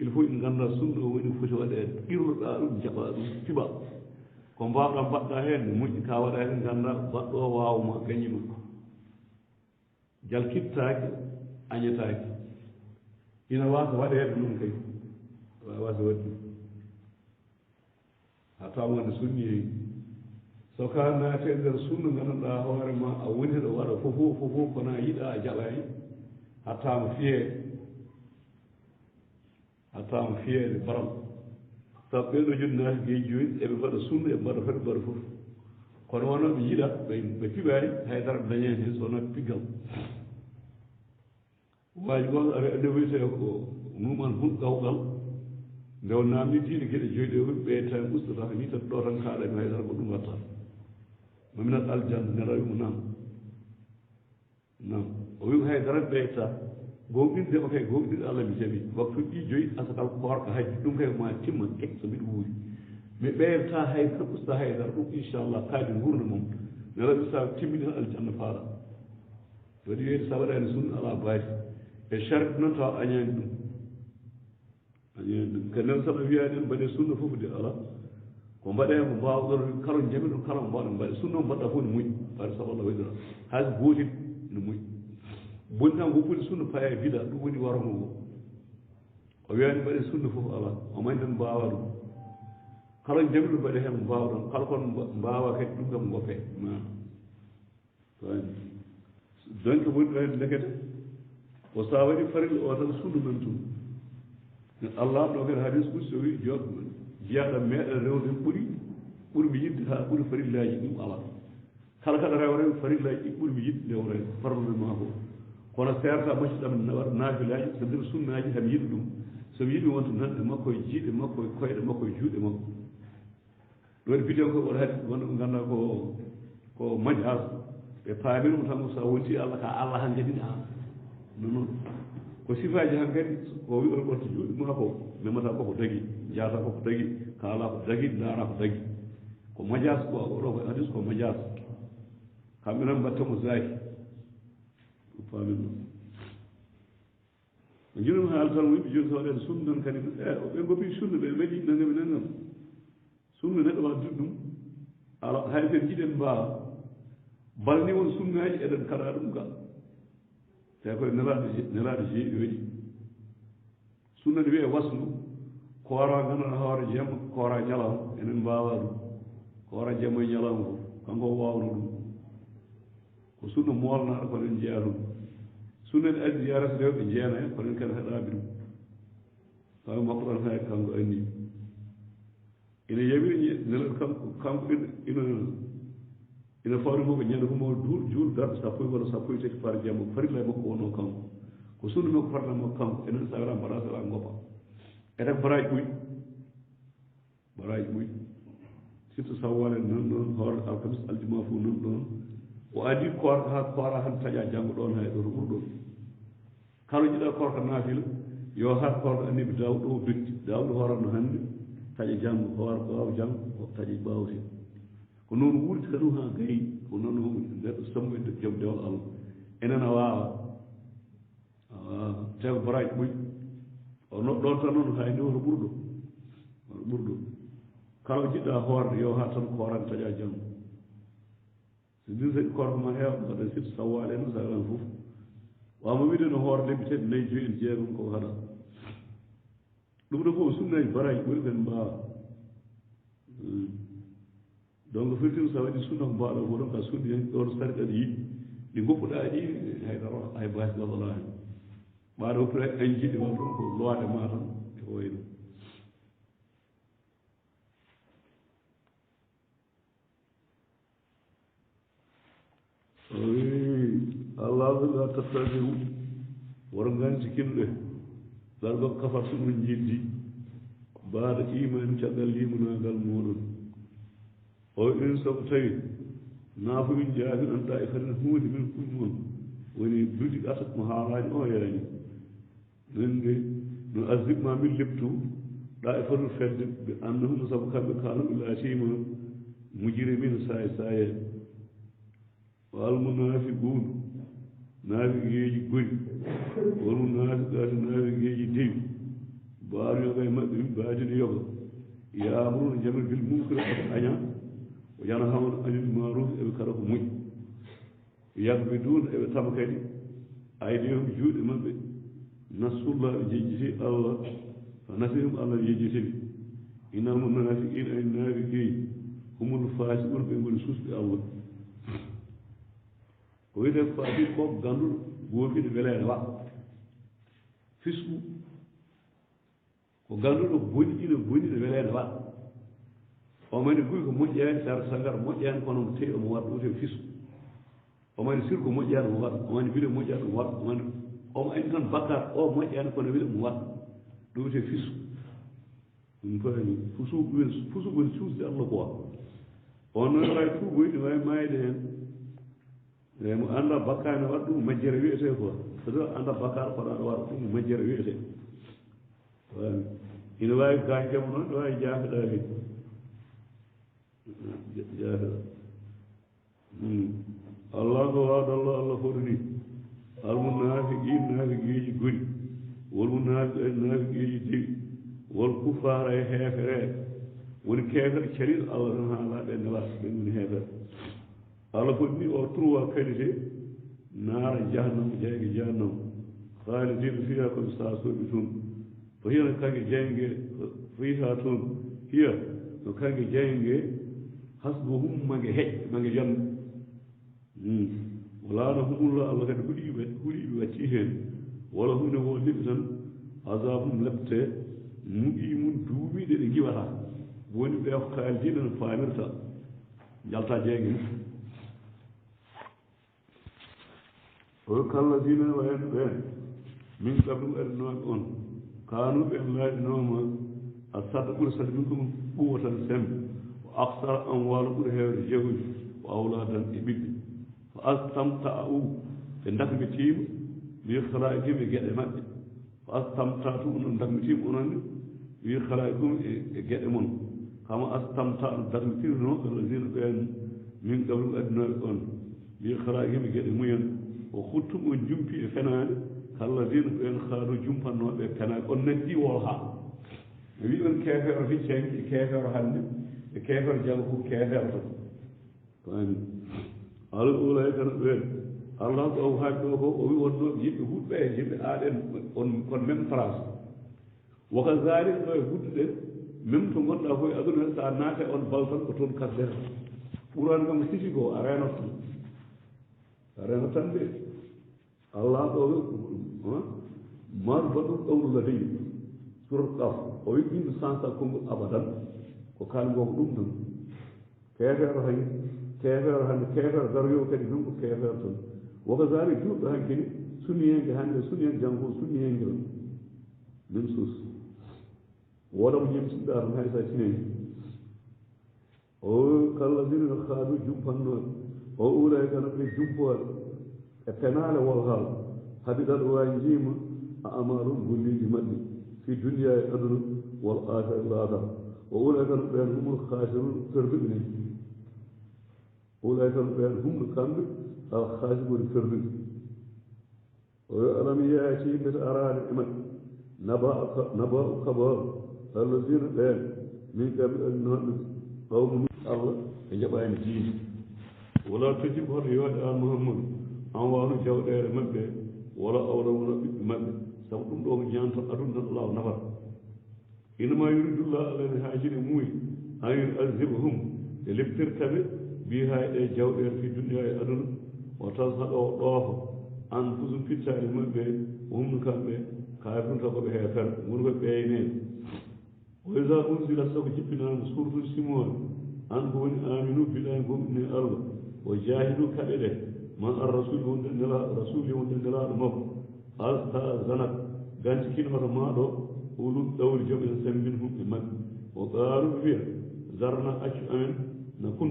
il faut en ganda sunna woni foti waɗede irluɗa ɗum jaɓa ɗum tiɓa ko mbawɗa mbaɗɗa hen moƴƴi ka waɗa hen ganda baɗɗo o wawma gañi ɗum jalkittaki añetaki ina wasa waɗede ɗum kay wasa waɗi hatta wonde sunni so ka naate nder sunna ganduɗa hoorema a woni ɗo waɗa fofo kona yiɗa a jaɓani hattama fiyeede baram sabu ɓeɗo joni naati geji joyi eɓe mbaɗa sunna eɓe mbaɗa fati mbaɗa fof kono wono ɓe jiiɗa ɓe piɓaani haydara ɓe dañani heen so wonaa piggal waaji goto ande wiyetee ko nuuman hun gawgal nde o naamni diine geɗe joyi ɗe ɓe ɓeyta ustata ni tan ɗo tan kaaɗami haydara ko ɗum watta maminat aljanna nera wimo nam o wimo haydara ɓeyta gonɗinde o kay gonɗinde Allah mi jaɓi waktuji ɗi joyi asakal koorka hajji ɗum kay ma timma so mbiɗa wuuri mi ɓeydata haydara usta haydara ɗum inchallah kaadi gurna mum nera wi sa timmini aljanna faaɗa waɗi wiyde sa waɗani sunna ala baari e charɗi noon tawa añani ɗum kadi nen saɗa wiyani en mbaɗe sunna fof de ala ko mbaɗe ko mbawɗon kala jami ɗum kala mbawɗon mbaɗe sunna o mbaɗɗa fof ne moƴƴi fare sabu Allah waɗira hayso gootel ne moƴƴi boni tan woppude sunna paya e bida ɗum woni waromo ngo o wiyani mbaɗe sunna fof ala o mani tan mbawa ɗum kala jami ɗum mbaɗe hen mbawɗon kala kon mbawa kadi ɗum kam goppe donc woni ɗo hen lekete o sa waɗi farilla o tan sunna men tum Allah ɗo kadi hadis ɓursi o wi joɗ jiyaɗa meeɗa rewde ɓurmi yidde ha ɓuri farillaji ɗum ala kala kaɗa rew farillaji ɗi ɓurmi yidde nde rew farlude ma ko kono serta macciɗam waɗa naafilaji so nder sunnaji hami yiɗi ɗum somi yiɗi wonto nanɗe makko e jiiɗe makko e koyɗe makko e juuɗe makko ɗo waɗi bidon ko waɗa hadis wonɗo ɓe ganduɗa ko majas ɓe paamirmo tan so wonti Allah ka Allah han kadi non ko sifaji han kadi ko wi on ɓorta juuɗe ma ko memata koko dagi jata koko dagi kaala ko dagi daara ko dagi ko majas ko oɗo ko hadis ko majas kamɓe noon mbattamo zaki ko paamin ɗum o jinum haala tan yimɓe joni so waɗen sunna noon kadi ɓe goppi sunna ɓe mbaɗi nangami nangam sunna neɗɗo waɗa duɗ ɗum ala hay sen jiɗen mbawa balni won sunnaji eɗen kaɗa ɗum ga te koye nelaɗo jeeɗi waɗi sunna ne wiye wasnu koora ganduɗa hoore jemma koora ñalawma enen mbawa ɗum koora jemma e ñalawma fof kanko wawno ɗum ko sunna molnaɗo ko nen jeeya ɗum sunna ne addi yarata rewɓe jeena hen ko nen kadi heɗaɓe ɗum tawi makko ɗon hay kanko anni ina yamiri nelaɗo kanko ina fawri mo ko ñande ko mo juul garɗo sappo walla sappo e tati par jamma farilla e makko wonno kanko ko sunna makko farilla makko kanko enen sawira mbaɗa sala goppa eten baraji ɓuy surtout sawwale nan ɗon hoore alkamis aljuma fof nan ɗon o adi korka ha koora han taƴa janggo ɗon hay ɗo to ɓurɗon kala jiɗa korka naafila yo hat korka annibi dawɗo o dotti dawɗo horanno hannde taƴa janggo hoore ɓaawo janggo taƴa ɓaawte ko noon wurti ka ɗum ha gayi ko noon neɗɗo sammu e joom dewal Allah enen a waawa te ko baraji ɓuy ɗon tan noon hay nde woto ɓurɗo kala jiɗɗa hoorde yo ha tan koran taƴa janggo so ndin saɗi korka ma heewa mbaɗa sirtu sawwale en sawalan fof wawma wiide no hoore lebbi tati nayyi joyi en jeegom ko haɗa ɗum ɗo fof sunnaji baraji ɓuri ɓen mbawa donc firtino sa waɗi sunna ko mbawɗa ko ɗon ka sunni hen ɗon sarɗaɗa yiɗi ɗi goppuɗa ɗi haydara hay basi wadala hen ɓaɗa woppira en jiɗi won ɗum ko loade ma tan e ko wayno Allah la tattabi'u war ganci kinɗe largo kafar sumun jiddi baada iman caggal limunagal muɗum o in sabu tawi naafu min jaabi an ta'ifatin huunde min kummon woni duɗi asat mo haalaji o yaani nande no asdibma min leptu ɗa'ifatul fedde ɓe annahum sabu kamɓe kanu ɓe laatima mujrimin saye wal munafiqun naafiqeji goni wal munafiqatu naafiqeji dewi mbaaru yoga e maɓɓe min mbaadino yoga yaamruno jamir bil munkar oto aña o yana hawno anil maruf eɓe kala ko moƴƴi yakbiduna eɓe tama kadi aydihum juuɗe maɓɓe nasullah ɓe jejjiti Allah fa nasihum Allah jejjitiɓe innal munafiqina ay naafiqeji humul fasiqun ɓe ngoni susɓe Allah ko wiyete fasid ko ganduɗo goofiɗo weleede wa fisku ko ganduɗo boni ina boni no weleede wa omani guy ko moƴƴani sar sagar moƴƴani kono te omo waɗa ɗute fisu omani sirko moƴƴani omo waɗa omani bile moƴƴani omo waɗa omani omo andi tan bakkat o moƴƴani kono wiɗe omo waɗa ɗute fisu ɗum fani fusu woni suusde allah quoi on noon wawi tuuboyde wawi mayde hen eyi mo anda bakkani waɗa ɗum majjere wiyete quoi so anda bakkar koɗaɗo waɗa ɗum majjere wiyete wani ina wawi gañdemo noon ne wawi jaafiɗa kadi jaafiɗa allah ko wawɗo allah foɗoni almu naafiqiji goni wolmu naafiqiji dewi wol kufara e heefere woni keefere caliɗo allah tan haala ɓe nela ɓen woni heefere allah foɗni o trois qualité naara jahannama jeyge jahannama halidina fiha koɓe sasoɓe toon ko hiya no kanke jeyge fiha toon hiya no kanke jeyge hasbuhum mange heƴ mange jande wala no humullah allah kadi huuɗiɓe wacci heen wala hunde wo liɓi tan asabum lebte muɗi mum duuɓiɗe ɗe giwata woni ɓe ko kaaldiɗo no faamirta jalta jeyge mum o kalladina wayen ɓen min qablu aɗinoɓe on kanuɓe en laaɗinoma a sadda ɓuuri sadda min komi ɓuwatan sembe o aksara amwala ɓuuri heewde jawdi o awladan e ɓiɓɓe fa astamta u ɓe dakmitima wi halaaikum e gueɗe maɓɓe fa astamtatu onon dakmitima ononne wi halaaikum e gueɗe moon kama astamta no dakmitirno alladina ɓen min qablu aɗinoɓe on wi halaaikum e gueɗe mumen o huttum on jumpi e fenade kalladina ɓen haadu jumpannoɓe e fenade on naggi wol ha wi on keefeero hiccenki e keefeero hannde e keefeero janngo fof keefeero tan fani ala ulayka no ɓen allah ko o haali ɗo ko o wi wonnoɓe yimɓe huɗɓe e yimɓe aaɗen on kon même place woka zalik ɗo e hudduɗen même to gonɗa fof e aduna hen sa naate on bal tan ko toon kasdeta ɓurani kam sisi ko a renat tan a renat tan de allah ɗo maru baɗum ɗowɗo ladayi surat qaf o wi ɓinɗo sansa konngol abadan ko kalgo ko ɗum tan keefeero hay keefeero hannde keefeero garoyowo kadi ɗum ko keefeero tan woko zalik juuɗɗo hankkadi sunniyenge hannde sunniyenge janngo sunniyenge tan même chose wodamo ñemtiɗɗa tan hay sa tineni o kalladina no haadu jumpannoɓe o ulayka no ɓe jumpoɓe e penale wol haal habiɗat wawi jiima a amalum golliji maɓɓe fi duniya e aduna wol akhira lahara o ulayka no ɓen humul khasirun perduɓe ni ulayka no ɓen humno kamɓe al khasirun perduɓe o yo alam yaati mbete arani e maɓɓe naba'u kabar alladina ɓen min kamɓe adinoɓe qawmu allah e jaɓani diine wala tojib hoto yooɗe an muhammadou an wawno jawɗere maɓɓe wala awrawno ɓiɓɓe maɓɓe sabu ɗum ɗo ko ñantan aduna tan allahu nafata inama yuridullah allah ne haajiri muuyi an yun azibahum e leptirtaɓe mbi hay ɗe jawɗere fi dunia e aduna o tashaɗo o ɗoofa an fusum pittade maɓɓe humno kamɓe kafirta koɓe heefere woni koɓe ɓeynee o isa unsila sako jippinama surtout simone an ko woni aminu billahi gomɗine allah o jahidu kaɓe ɗe man ar rasuli wonde nelaɗo rasuli wonde nelaɗo makko alta zanat gancikinoto maɗo ulum ɗawri joom en sembin humɓe maɓɓe o qaaru wiya zarna accu amen na kun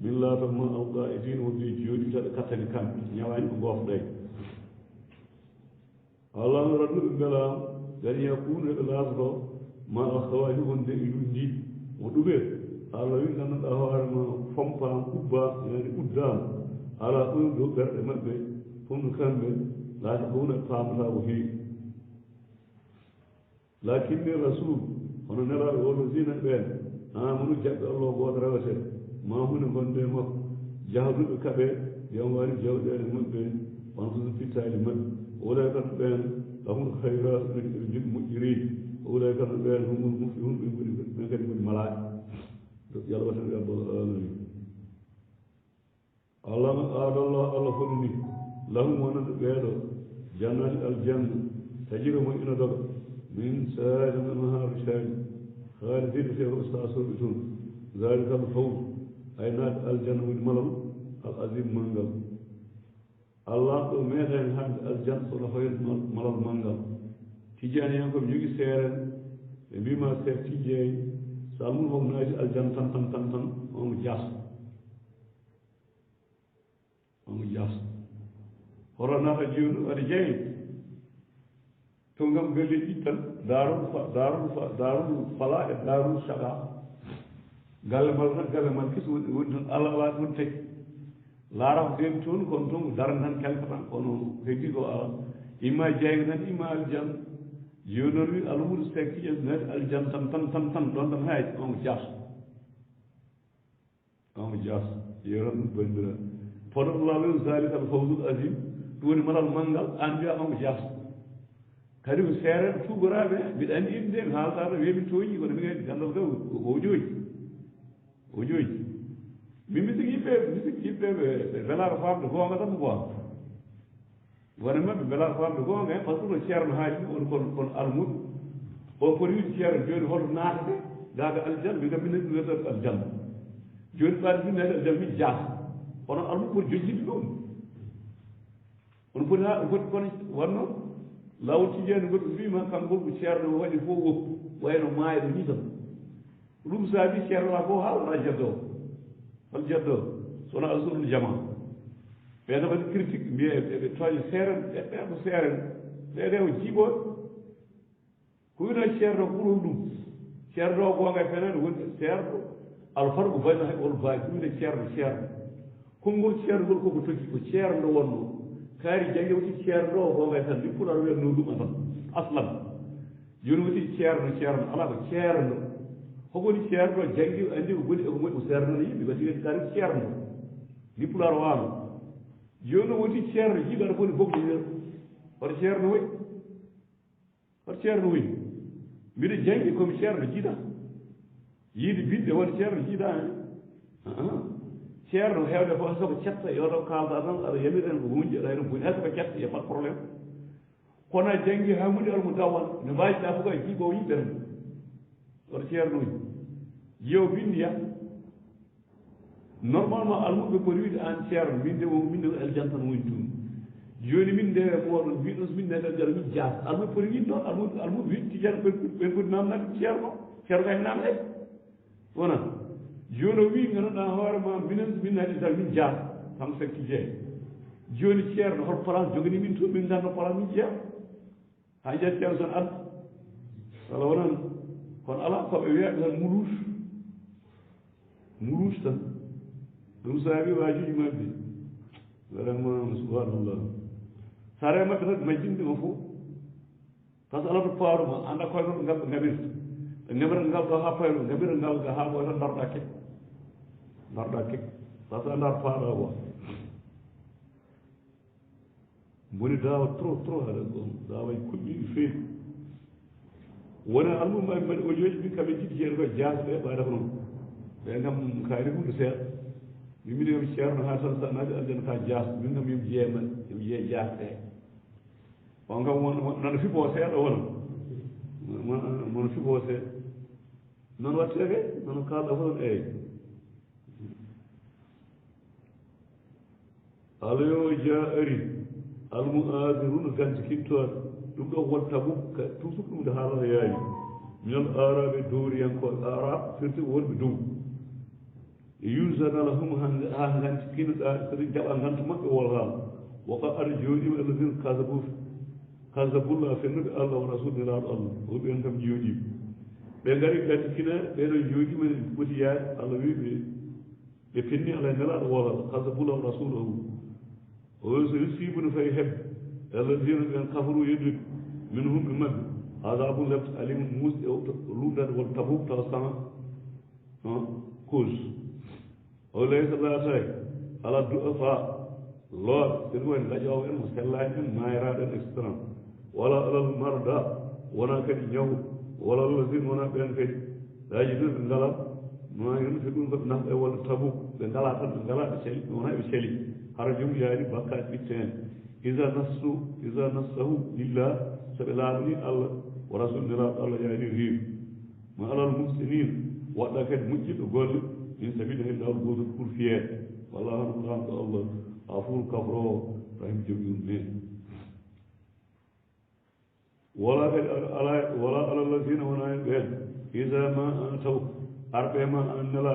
min laato ma awɗa e dine wonde jooɗitaɗe kattani kamɓe ñawani ko gofɗay allah no rannuɓe mbelama gani yakunu eɓe laasoto ma alhawaji wonde e lundi o ɗuɓe allah wi ganduɗa hoorema fompama ɓubba yani uddama ala ɗum ɗo ɓerɗe maɓɓe fomno kamɓe laata ko wona pamata ko heewi lakinni rasul hono nelaɗo wono zina ɓen amanu jaɓɓe allah gooto rewete ma hunde gonde makko jahduɓe kaɓe yon wari jawɗele maɓɓe on so fittali maɓɓe olay kan ɓen lahum hayrat ɓe jogi moƴƴireji olay kan ɓen humul muflihun ɓe goni ɓen kadi goni malaɓe yalwatan rabbal alamin allah no aadallah allah fotini lahum wonande ɓeeɗo jannati aljanna tajira mo ina doga min saadi anharu saadi haalidina feewo sasoɓe toon zalika al fawz ay naat aljanna woni malal al azim mangal allah ɗo meeɗen hande aljanna sono hoyen malal mangal tijani hen koɓe jogui seeren ɓe mbima seer tijjeey so almum fof naati aljanna tan omo jaas hoto naata joni aɗa jeeyi to ngam galle ɗi tan darul fala e darul saga galle mal tan galle mal kisi woni tan allah waɗi woni tagi laara ko deemi toon kono toon ko darde tan kelka tan kono heddi ko ala imma jeyga tan imma aljanna joni noon wi almudo sek tiƴen naati aljanna tan ɗon tan haaji onko jaas yeron ɗum bandira poɗo allah wi zalika al fawzul azim ɗum woni malal manngal an mbiya onko jaas kadi ko seereɓe tugoraɓe mbiɗa anndi yimɓe mi haaltaɗo wiimi tooñi kono mbiɗa anndi gandal gaw o jooji min mi sigi yimɓeɓe ɓe welaka famde goonga tan quoi wona maɓɓe welaka famde goonga hen par ce que no ceerno haali ɗum kono almuɗo o poti wiide ceerno joni hoto naatete gaga aljanna mi kam minen ɗum wiyata aljanna joni ɓaade min naati aljanna min jaas kono almuɗo poti jojjinde ɗum on poti kono wonno lawol tijani goɗɗo mbima kamgol ko ceerno waɗi fof woppu wayno maayo ni tan ɗum saabi ceerno wa fof haalana jaddoo hol jaddoo sono alsunul jama ɓeene waɗi critique mbiye ɓe tooña seeren ɓe ko seeren ɓeɗe ko jiiɓoɓe ko wino ceerno ko ɓuron ɗum ceerno o gonga fenani woni ceerno alfarko bayno hay ol baaki wino ceerno konngol ceerno ngol koko toki ko ceerno wonno kaari jange woti ceerno o gonga tan ni puɗar wiyatno ɗum tan aslan joni woti ceerno ala ko ceerno hokoni ceerno jangi andi ko goni eko moƴƴi ko seernono yimɓe wati kadi kaari ceerno ni puɗar wano joni woti ceerno jiiɗaɗo foti fof ɗum hoto ceerno woyi mbiɗa jangi komi ceerno jiiɗa yiide bidde won ceerno jiiɗa hen ceerno hewde fof soko cetta yoto kalda tan aɗa yamiren ko hunji aɗa hen boni hay soko cetta y a pas de probléme kono a jangi hammude almo dawan ne mbawiɗa fof a jiiɓo yimɓe tan oto ceerno woyi yew bindiya normalement almuɓe poti wiide an ceerno min de aljanna tan woni tun joni min nde moɗon mbiɗon so min nde aljanna min jaas almuɓe poti wiide noon almuɓe wiide tijani ɓen poti namnade ceerno kay namde wona joni o wi ganduɗa hoore ma minen so min naati tan min jaas kam sakki jeeyi joni ceerno hol place jogani min toon min ganda place min jeeya ha jati ceerno son adda wala wonan kono ala koɓe wiyaɓe tan muluus tan ɗum saabi wajuji mabɓe vraiment subhanallah sa remaɓe tan majjinde o fof par ce que ala to paaruma anda koye noon ɓe gaɓirta ɓe gaɓira ngal ɗo ha payro gaɓira ngal ga ha ɓoy tan darɗa kek par ce que andar paaɗa quoi boni dawa trop haɗa ɗon daway kuɓɓiɗi feewi wona almumaɓe mbaɗi audio ji min kamɓe jiɗi jeeɗo koye jasɓe ɓaɗa ko noon ɓe kam kaari hunde seeɗa min mbiɗa yomi ceerno ha tan sa naati aljanna ka jaas min kam yomi jeeyama yomi jeeya jasɗe on kam nana fiɓo seeɗa wona mono fiɓo seeɗa noon watte kay nono kalɗa fof tan eyi alayo ja ari almuadiruna ganti kittoɗe ɗum ɗo won tabuk toujours ɗum nde haalata yaani minal araɓe dowriyankoɓe arab surtout wonɓe dow yusana lahum ha ganti kinoɗa kadi jaɓa gantu maɓɓe wol haal woko aɗa jooɗima alladina kasabulla fennuɓe allah wa rasul nelaɗo allah o ɓen kam jooɗima ɓe ngari ganti kina ɓeɗo jooɗima ne foti yaade allah wiɓe ɓe penni ala nelaɗo wolal kasabulla wa rasulahu o so yusibuna fayi hebde alladina ɓen kafaru yeddude min humɓe maɓɓe adabu lebte alimu musɗe lumdade won tabuk taw sama cause o laysa laataki ala du'afa looɓe sene woni daƴowo en mo sellani en mayiraɗo en etc wala alal marda wona kadi ñawu wala alladina wona ɓen kadi daji ɗum ɓe ngala ma yonte ɗum koɓe nafɓe walla tabuk ɓe ngala tan ɓe ngala ɓe celi wona ɓe celi hara jom yaani bakkaji ɓittene ida nassahu lillah soɓe laamani allah wa rasul nelaɗo allah yaani riiw ma alal muhsinin waɗɗa kadi moƴƴiɗo golle min sabida hen dawɗo goto pour fiyeede wallahu hamdu allah afur kafro rahim jogi ɗum ɓe wala kadi wala ala alladina wona hen ɓeen ida ma taw arɓe ma an nela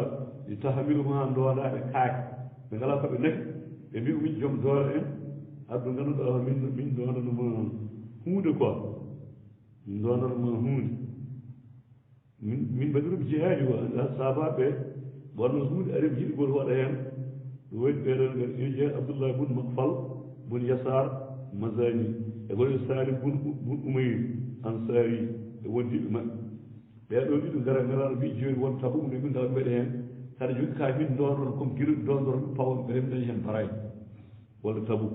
tahmilu ma ndowaɗaɓe kaake ɓe ngala koɓe nafi ɓe mbi min joom doole en addu ganduɗa min donanoma hunde quoi min donanoma hunde min mbaɗirum jihaadi o sabaɓe wonno hunde ari jiɗi goto waɗa hen ɗum waɗi ɓeɗon ɓe jeeya abdoullah bun makfal bun yasar masani e goɗo salim bun umayr ansari e wondiɓe maɓɓe ɓeɗo ɗiɗo gara ngaraɗo mbi joni won tabu nde min tawa mbeɗa hen saɗa jogui kaye min dondon comme guila dondon pawon ɓe remdañi hen paraji walla tabu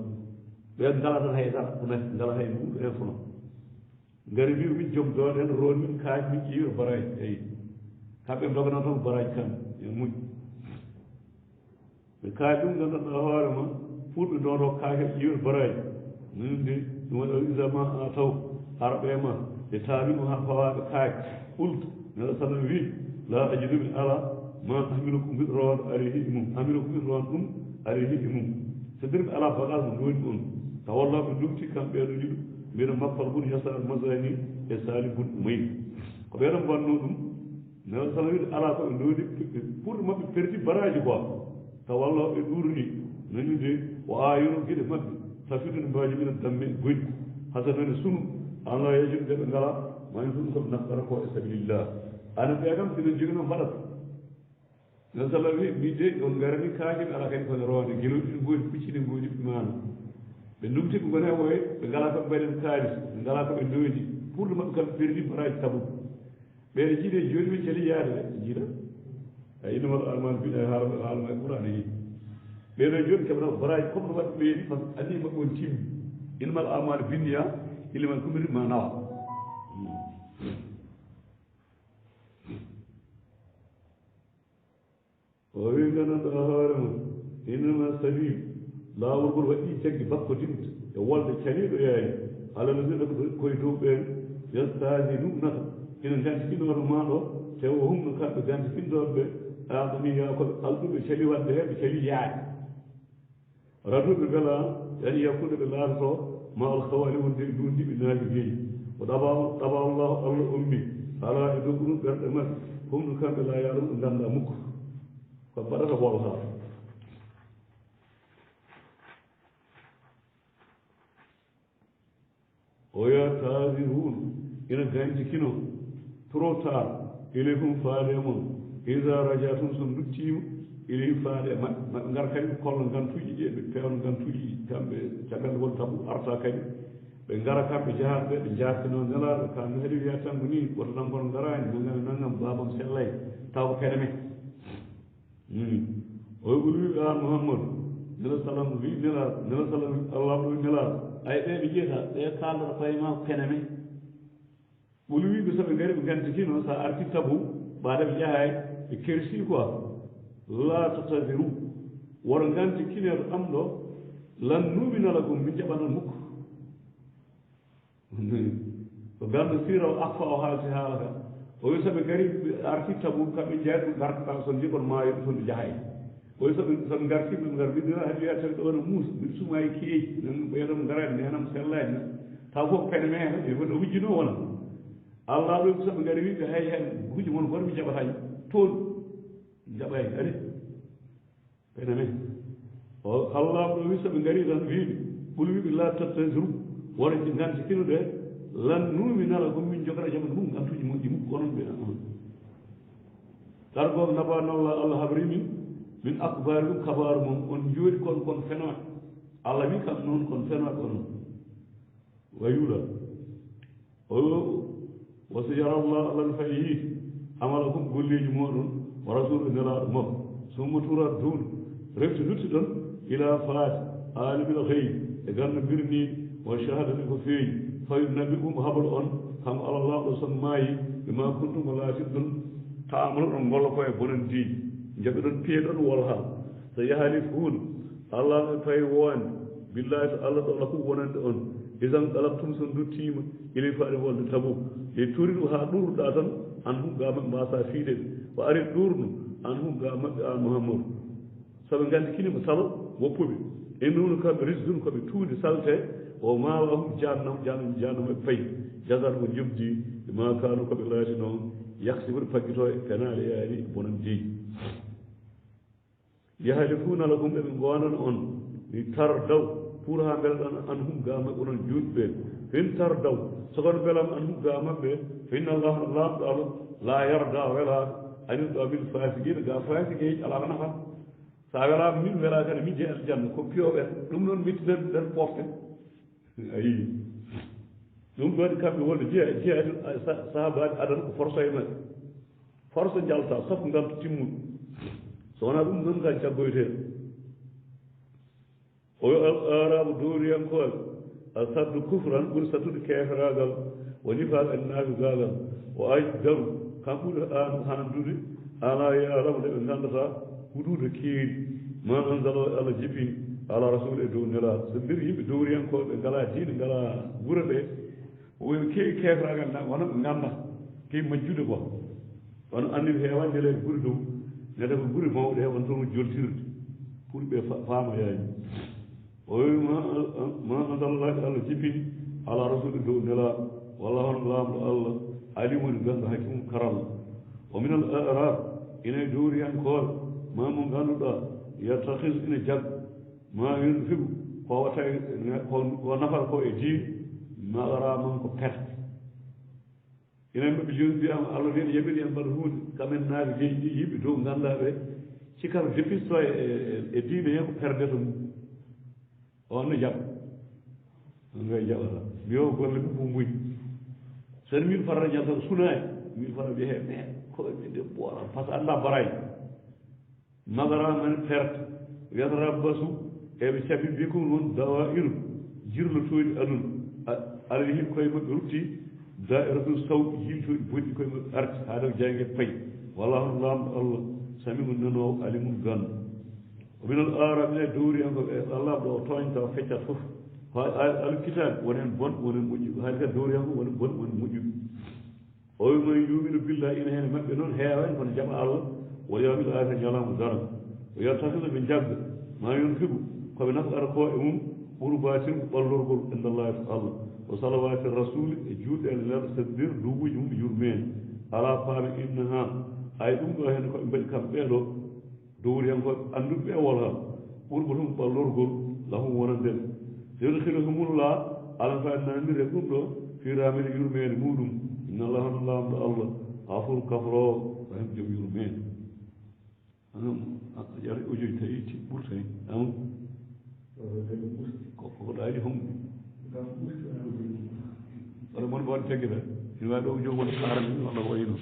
ɓen ngalata haydara ko nafi ngala hay muɗo hen fono ngari mbi min joom doole en roon min kaaji min ƴiiwa baraji eyi kamɓe dogana tan baraji kamɓe yo muñ ɓe kaaji ɗum gandanɗa hoore ma fulɓe dono kaake ƴiiwa baraji min de ɗum waɗa isama a taw arɓe ma ɓe taamimo ha fawaɓe kaake ɓulta nela sallam wi la ajidu min ala ma amilukum mbiɗo rowan alayhi mum amilukum mbiɗo rowan ɗum alayhi mum so ndir mi ala bagage mo ndoni on tawalla ɓe dumti kamɓe ɗo ɗiɗo mbiɗo mappal bun yasar masani e sali bun umayr ko ɓeɗon mbanno ɗum nela sallam wiide ala koɓe ndodi pour maɓɓe perdi baraji quoi tawalla ɓe ɗurni nani de o ayino gueɗe maɓɓe tafiɗude mbaji minen damme goƴi hasanani sunu allah yajude ɓe ngala mani ɗum koɓe naftara ko e sabilillah ana ɓe kam sino jogino mbaɗata nela sallam wi mbi de on garani kaake ɓe ala kadi kone rowde gueloɗi ɗi goodi puccide goodi ɗumano ɓe ndumti ɓe gone woye ɓe ngala koɓe mbaɗen kalis ɓe ngala koɓe ndoydi pour ɗum maɓɓe kamɓe perdi baraji tabu ɓeɗe jiiɗe joni ɓe cali yaade ɓe jiiɗa a innamal almal biɗa haalma e ɓurana yi ɓeɗo joni keɓata baraji comme no waɗi ɓeeni par ce que anni maɓɓe on timmi innamal almal binniya iliman kumiri ma nawa o wi gandanɗa hoore mum innama sabil laawol ngol waɗi jaggi bakkotinta e wolde caniɗo yaari alala neɗɗo koye dow ɓen yastahinunaka ina gantikinoro maɗo tewo humno kamɓe gantikinɗoɓe ɓe aɗaniya koɓe alɗuɓe cali wadde he ɓe cali yaade raduɓe bela yani yakkude ɓe laatoto ma alkhawali wonde e dundiɓe naaji beyi o ɗaballahu allah ummi ala e dow ɗum ɓerɗe maɓɓe humno kamɓe la yaɗum ɗo ganda mukko ko mbaɗata wolha o ya tasirun ina ganjikino trop tard ilaykum faade mon ida rajatum so duttima ilay faade maɓɓe ngar kadi kolla gantuji ɗi ɓe pewno gantuji kamɓe caggal won tabu arta kadi ɓe ngara kamɓe jahatɓe ɓe jartino nelaɗo kamɓe haɗi wiya tan ko ni woto tan kono garani nangam babam sellay taw ko kene men oy ɓuri wiɓe an mouhammadou nela salam wi nela salam allah ɗo nelaɗo ay ɓe ɓe ƴeeta ɓe kaldata koye ma ko kene men ɓuri wiɓe soɓe ngari ɓe gantikino sa arti tabu ɓaɗa ɓe ƴahay ɓe kersi quoi la tatadiru woto gantikineto ɗam ɗo lan numinala gum min jaɓanan mukko ko gandu sira o akfa o haalti haala ka o wi soɓe gari ɓe arti tabu kamɓe jeeya ɗum gartata son jibon maayo ɗum toon ɓe jahay o wi soɓe garti ɓe ngar mbiɗa haɗi wiya tawi ɗo no muusa mbiɗa sumayi keeji nan ɓeydom garani nenam sellaji na taw fof kene me hen e wonɗo wujjino wona allah ɗo soɓe ngari wiɓe hay hen guji mon goto mi jaɓatañi toon jaɓani ari kene men o allah ɗo wi soɓe ngari tan wiɓe ɓuli wiɓe la tattasiru woto gantikino ɗe lan numi nala gom min jogata jamanu mum gantuji moƴƴi mukko onon ɓe kar goto nabanalla allah habri min akbari ɗum kabaru mum on jooɗi kon fenoɓe allah wi kam noon kon fenoɓe onon wayula o wa so yara allah no fayi yiiti amala kom golleji moɗon wa rasulu nelaɗo makko summa turat duuɗo refti lutti ɗon ila faati alimil xeyb e ganda birniɗi wa shahadani ko feeñi fawi nabi ɗum haɓal on kanko alallah ɗo son maayi ɓe ma kuntum laatin ɗon taamalo ɗon golla koye bonantiiji jaɓe ɗon piye ɗon wolha so yahali fuuɗo allah no tawi wonde billahi to allah ɗo ala fof wonande on isan ɗalabtum son duttima ili faade wolde tabu e turiɗo ha ɗurɗa tan an hum ga maɓɓe mbasa fiide o ari ɗurno an hum ga maɓɓe an mouhammadou soɓe gandi kinima salo woppuɓe e nunu kamɓe risdun koɓe tuude salte o mawahum jannamaɓe payi jasat mo jobdi ma kano koɓe laati noon yaksibude paggito e penaɗe yaani bonan deyi yahalifuna lakum eɓe gonana on mi tar daw pour ha beleɗon an hum ga maɓɓe onon juutɓe fin tar daw sokono belam an hum ga maɓɓe fa inna allah lamɗo allah la yarda welaka anin ɗo min fasiguiɗo ga fasigueji ala ko nafa sa welama min welaka ne min jeeyi aljanna ko piyoɓen ɗum noon mittinen nden pofte ayi ɗum ɗoɗi kamɓe wonde jeeyade sahabaji adana ko force e maɓɓe force jalta safu ngantu timmuɗo so wona ɗum noon ka jaggoyteɗo o araɓe dooriyankoɓe a saddu kufran ɓuuri sattude keferagal o nifal en naafigagal o ajdaru kam ɓuuri an handude ala yaramu nde ɓe gandata huɗude keeri ma anzala allah jibi ala rasul e dow nelaɗo so mbiri yimɓe dooriyankoɓe ɓe ngala diine ngala wuura ɓe oyo keewi keferagal na wona ɓe ganda keewi majjude quoi wono anniɓe hewani leyɗe ɓuuri dow nede ko ɓuuri mawɗe he won toon joltirde pour ɓe faama yaani o wi ma andallahi allah jippini ala rasuli dow nelaɗo walla hono laamɗo allah alimuni gandu hakkimum karalla o minal arab ina dooriyankoɓe ma mo ganduɗa yettakis ina jag ma yunfigu ko watta ko nafata ko e diine ma araman ko perte inen maɓe joni mbiyama allah wiya yaɓiri en mbaɗa hunde kamen naaɓe jeyi ɗi yimɓe dow gandaɓe cikata dépisto e diine hen ko perdeta mum on ne jaɓa on ngay jaɓata mbiyo golle mum mo muñi soni min farata jalta sunayi min fara wiye he mais koɓe min de ɓoola par ce que anda baraji magaramani perte wiyatata basu eɓe caɓi mbi ko noon dawa iru jirlotoɗi aduna ala hin koye maɓɓe rutti dairatul sawɗi yiltoɗi bonɗi koye maɓɓe arti haade ko janggue payi walla hono lamɗo allah samimu nanowo alimum gandu o minal arab ine dowri en koɓe allah ɗo toñta o feccat foof alkitabe wonen bon wonen moƴƴuɓe haali kadi dowri en ko woni bon woni moƴƴuɓe o wiman yuminu billahi ina hen maɓɓe noon heewani kono jaɓa allah o yawmil akhir ñalama dara o yettakila ɓe jagga ma yunfigu koɓe nafara ko e mum ɓurbatin ɓallorgol indallahi to allah o salawati rasuli e juuɗe en leɗo saddir duuɓuji mum yurmeni ala paami innaha ay ɗum ɗo hen koɓe mbaɗi kamɓe ɓeeɗo dowri hen koɓe anduɓe ɓe wolha ɓurba tum ɓallorgol lahum wonandel yudkhilhumullah alan fa namire ɗum ɗo firamede yurmede muɗum inna allah hono lamɗo allah afur kafro ko hen joom yurmede ƴara ojoji tawi ti ɓurtani am koko ɗaɗi homde wala mon waɗi teggata ina wawi ɗo ojo woni 40 walla ko wayno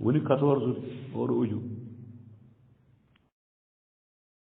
woni 14 oɗo ojo